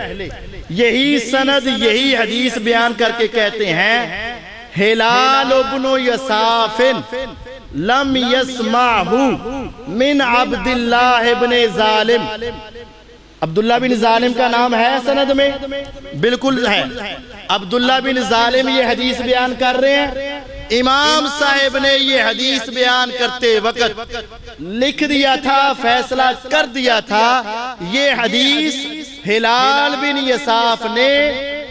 یہی سند یہی حدیث بیان کر کے کہتے ہیں ہلال ابن یساف لم یسمعہ من عبداللہ ابن ظالم۔ عبداللہ بن ظالم کا نام ہے سند میں؟ بالکل ہے۔ عبداللہ بن ظالم یہ حدیث بیان کر رہے ہیں۔ امام صاحب نے یہ حدیث بیان کرتے وقت لکھ دیا تھا، فیصلہ کر دیا تھا، یہ حدیث ہلال بن یساف نے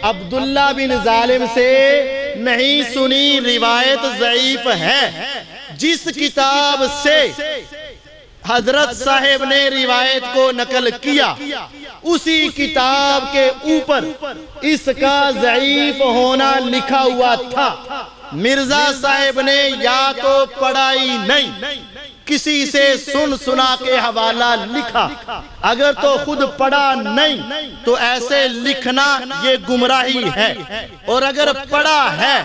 عبداللہ بن ظالم سے نہیں سنی، روایت ضعیف ہے۔ جس کتاب سے حضرت صاحب نے روایت کو نقل کیا اسی کتاب کے اوپر اس کا ضعیف ہونا لکھا ہوا تھا۔ مرزا صاحب نے یا تو پڑھائی نہیں، کسی سے سن سنا کے حوالہ لکھا، اگر تو خود پڑھا نہیں تو ایسے لکھنا یہ گمراہی ہے، اور اگر پڑھا ہے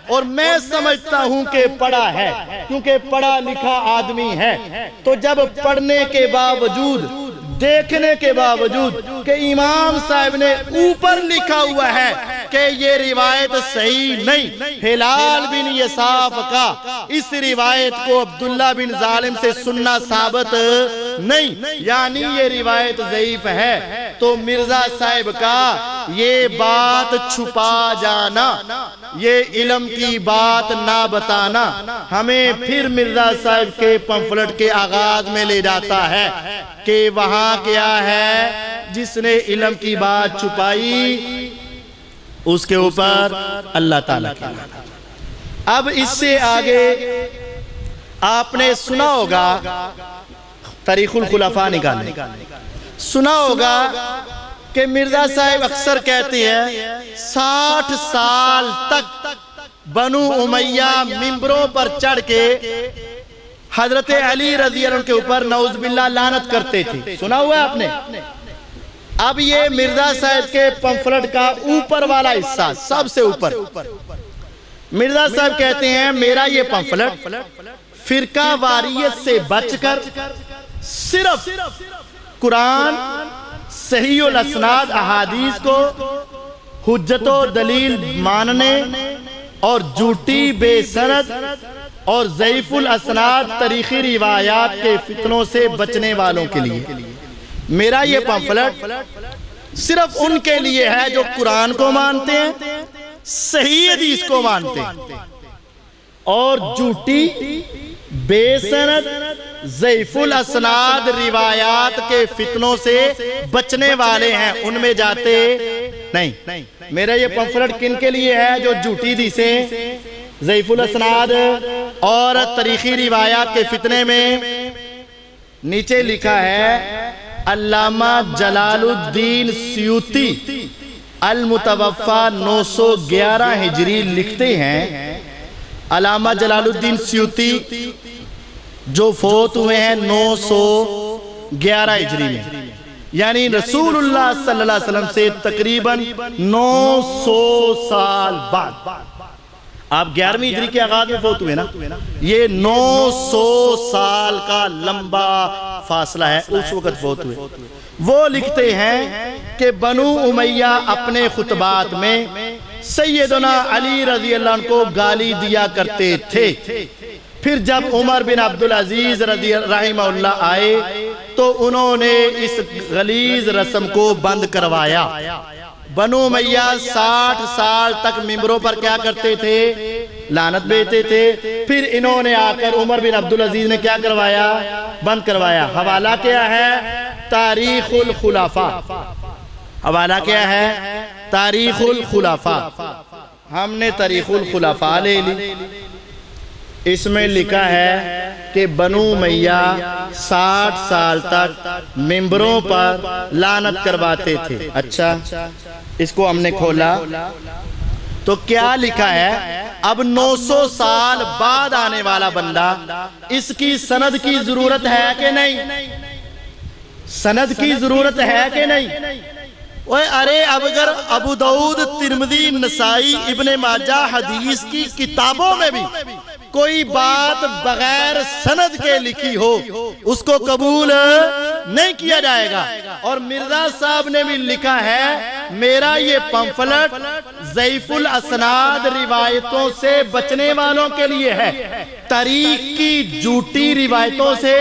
اور میں سمجھتا ہوں کہ پڑھا ہے کیونکہ پڑھا لکھا آدمی ہے، تو جب پڑھنے کے باوجود دیکھنے کے باوجود کہ امام صاحب نے اوپر لکھا ہوا ہے کہ یہ روایت صحیح نہیں. ہلال بن یساف کا اس روایت کو عبداللہ بن ظالم سے سننا ثابت نہیں، یعنی یہ روایت ضعیف ہے. تو مرزا صاحب کا یہ بات چھپا جانا، یہ علم کی بات نہ بتانا ہمیں پھر مرزا صاحب کے پمفلٹ کے آغاز میں لے جاتا ہے کہ وہاں کیا ہے، جس نے علم کی بات چھپائی اس کے اوپر اللہ تعالیٰ کی. اب اس سے آگے آپ نے سنا ہوگا تاریخ الخلفاء نکالنے، سنا ہوگا کہ مرزا صاحب اکثر کہتے ہیں 60 سال تک بنو امیہ ممبروں پر چڑھ کے حضرت علی رضی اللہ عنہ کے اوپر نعوذ باللہ لعنت کرتے تھے. سنا ہوا ہے آپ نے؟ اب یہ مرزا صاحب کے پمفلٹ کا اوپر والا حصہ، سب سے اوپر، مرزا صاحب کہتے ہیں میرا یہ پمفلٹ فرقہ واریت سے بچ کر صرف قرآن، صحیح الاسناد احادیث کو حجت و دلیل ماننے اور جھوٹی بے سند اور ضعیف الاسناد تاریخی روایات کے فتنوں سے بچنے والوں کے لیے. میرا یہ پمفلٹ صرف ان کے لیے ہے جو قرآن کو مانتے ہیں، صحیح حدیث کو مانتے ہیں اور جھوٹی بے سند ضعیف الاسناد روایات کے فتنوں سے بچنے والے ہیں، ان میں جاتے نہیں. میرا یہ پمفلٹ کن کے لیے ہے؟ جو جھوٹی حدیثیں، ضعیف الاسناد اور تاریخی روایات کے فتنے میں. نیچے لکھا ہے علامہ جلال الدین سیوطی المتوفا 911 ہجری لکھتے ہیں، علامہ جلال الدین سیوطی جو فوت ہوئے ہیں 911 ہجری میں، یعنی رسول اللہ صلی اللہ علیہ وسلم سے تقریباً 900 سال بعد. آپ 11ویں ہجری کے آغاز میں فوت ہوئے نا، یہ 900 سال کا لمبا فاصلہ ہے، اس وقت فوت ہوئے. وہ لکھتے ہیں کہ بنو امیہ اپنے خطبات میں سیدنا علی رضی اللہ عنہ کو گالی دیا کرتے تھے. پھر جب عمر بن عبدالعزیز رحمہ اللہ آئے تو انہوں نے اس غلیظ رسم کو بند کروایا. بنو امیہ 60 سال تک ممبروں پر کیا کرتے تھے؟ لعنت بھیجتے تھے. پھر انہوں نے آ کر عمر بن عبدالعزیز نے کیا کروایا؟ بند کروایا. حوالہ کیا ہے؟ تاریخ الخلفاء. حوالہ کیا ہے؟ تاریخ الخلفاء. ہم نے تاریخ الخلفاء لے لی، اس میں لکھا ہے کہ بنو امیہ 60 سال تک ممبروں پر لعنت کرواتے تھے. اچھا، اس کو ہم نے کھولا تو کیا لکھا ہے؟ اب 900 سال بعد آنے والا بندہ، اس کی سند کی ضرورت ہے کہ نہیں؟ سند کی ضرورت ہے کہ نہیں؟ ارے اب اگر ابو داؤد، ترمذی، نسائی، ابن ماجہ حدیث کی کتابوں میں بھی کوئی بات بغیر سند کے لکھی ہو اس کو قبول نہیں کیا جائے گا. اور مرزا صاحب نے بھی لکھا ہے میرا یہ پمفلٹ ضعیف الاسناد روایتوں سے بچنے والوں کے لیے ہے، تاریخ کی جھوٹی روایتوں سے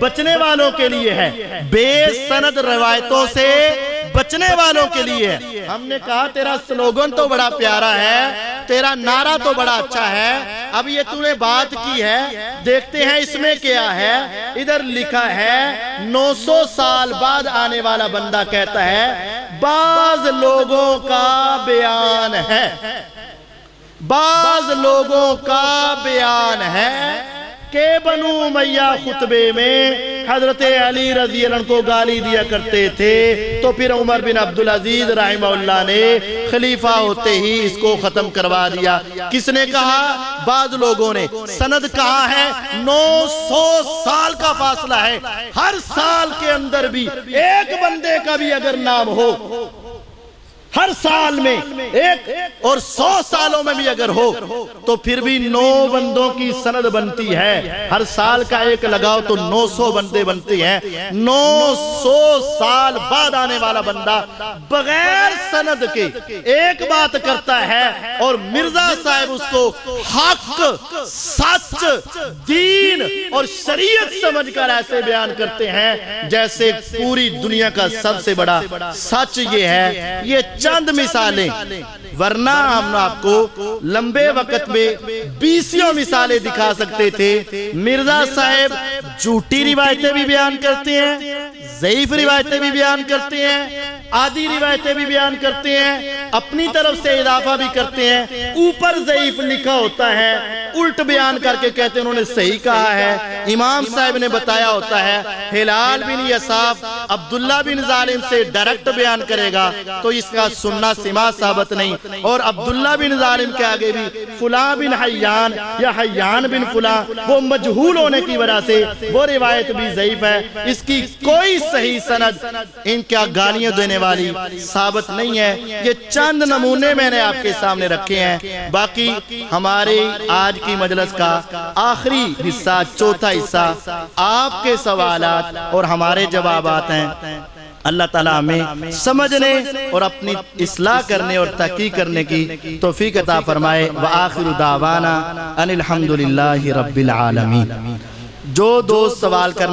بچنے والوں کے لیے ہے، بے سند روایتوں سے بچنے والوں کے لیے ہے. ہم نے کہا تیرا سلوگن تو بڑا پیارا ہے، تیرا نعرہ تو بڑا اچھا ہے، اب یہ تو نے بات کی ہے، دیکھتے ہیں اس میں کیا ہے. ادھر لکھا ہے 900 سال بعد آنے والا بندہ کہتا ہے بعض لوگوں کا بیان ہے، بعض لوگوں کا بیان ہے کہ بنو امیہ خطبے میں حضرت علی رضی اللہ عنہ کو گالی دیا کرتے تھے. تو پھر عمر بن عبدالعزیز رحمہ اللہ نے خلیفہ ہوتے ہی اس کو ختم کروا دیا. کس نے کہا؟ بعض لوگوں نے. سند کہاں ہے؟ 900 سال کا فاصلہ ہے. ہر سال کے اندر بھی ایک بندے کا بھی اگر نام ہو، ہر سال میں ایک، اور 100 سالوں میں بھی اگر ہو تو پھر بھی 9 بندوں کی سند بنتی ہے. ہر سال کا ایک لگاؤ تو 900 بندے بنتے ہیں. 900 200 سال بعد آنے والا بندہ بغیر سند کے ایک بات کرتا ہے اور مرزا صاحب اس کو حق، سچ، دین اور شریعت سمجھ کر ایسے بیان کرتے ہیں جیسے پوری دنیا کا سب سے بڑا سچ یہ ہے۔ یہ چند مثالیں، ورنہ ہم آپ کو لمبے وقت میں 20 مثالیں دکھا سکتے تھے۔ مرزا صاحب جھوٹی روایتیں بھی بیان کرتے ہیں، ضعیف روایتیں بھی بیان کرتے ہیں، آدھی روایتیں بھی بیان کرتے ہیں، اپنی طرف سے اضافہ بھی کرتے ہیں، اوپر ضعیف لکھا ہوتا ہے، الٹ بیان کر کے کہتے ہیں انہوں نے صحیح کہا ہے۔ امام صاحب نے بتایا ہوتا ہے ہلال بن یساف عبداللہ بن ظالم سے ڈائریکٹ بیان کرے گا تو اس کا سننا سما ثابت نہیں، اور عبداللہ بن ظالم کے آگے بھی فلاں بن حیان یا حیان بن فلاں، وہ مجہول ہونے کی وجہ سے وہ روایت بھی ضعیف ہے، اس کی کوئی صحیح سند ان کا گالیاں دینے والی ثابت نہیں ہے۔ یہ چند نمونے میں نے آپ کے سامنے رکھے ہیں۔ باقی ہمارے آج کی مجلس کا آخری حصہ، چوتھا حصہ، آپ کے سوالات اور ہمارے جوابات ہیں۔ اللہ تعالیٰ ہمیں سمجھنے اور اپنی اصلاح کرنے اور تحقیق کرنے کی توفیق عطا فرمائے۔ وآخر دعوانا ان الحمدللہ رب العالمین۔ جو دوست سوال کرنا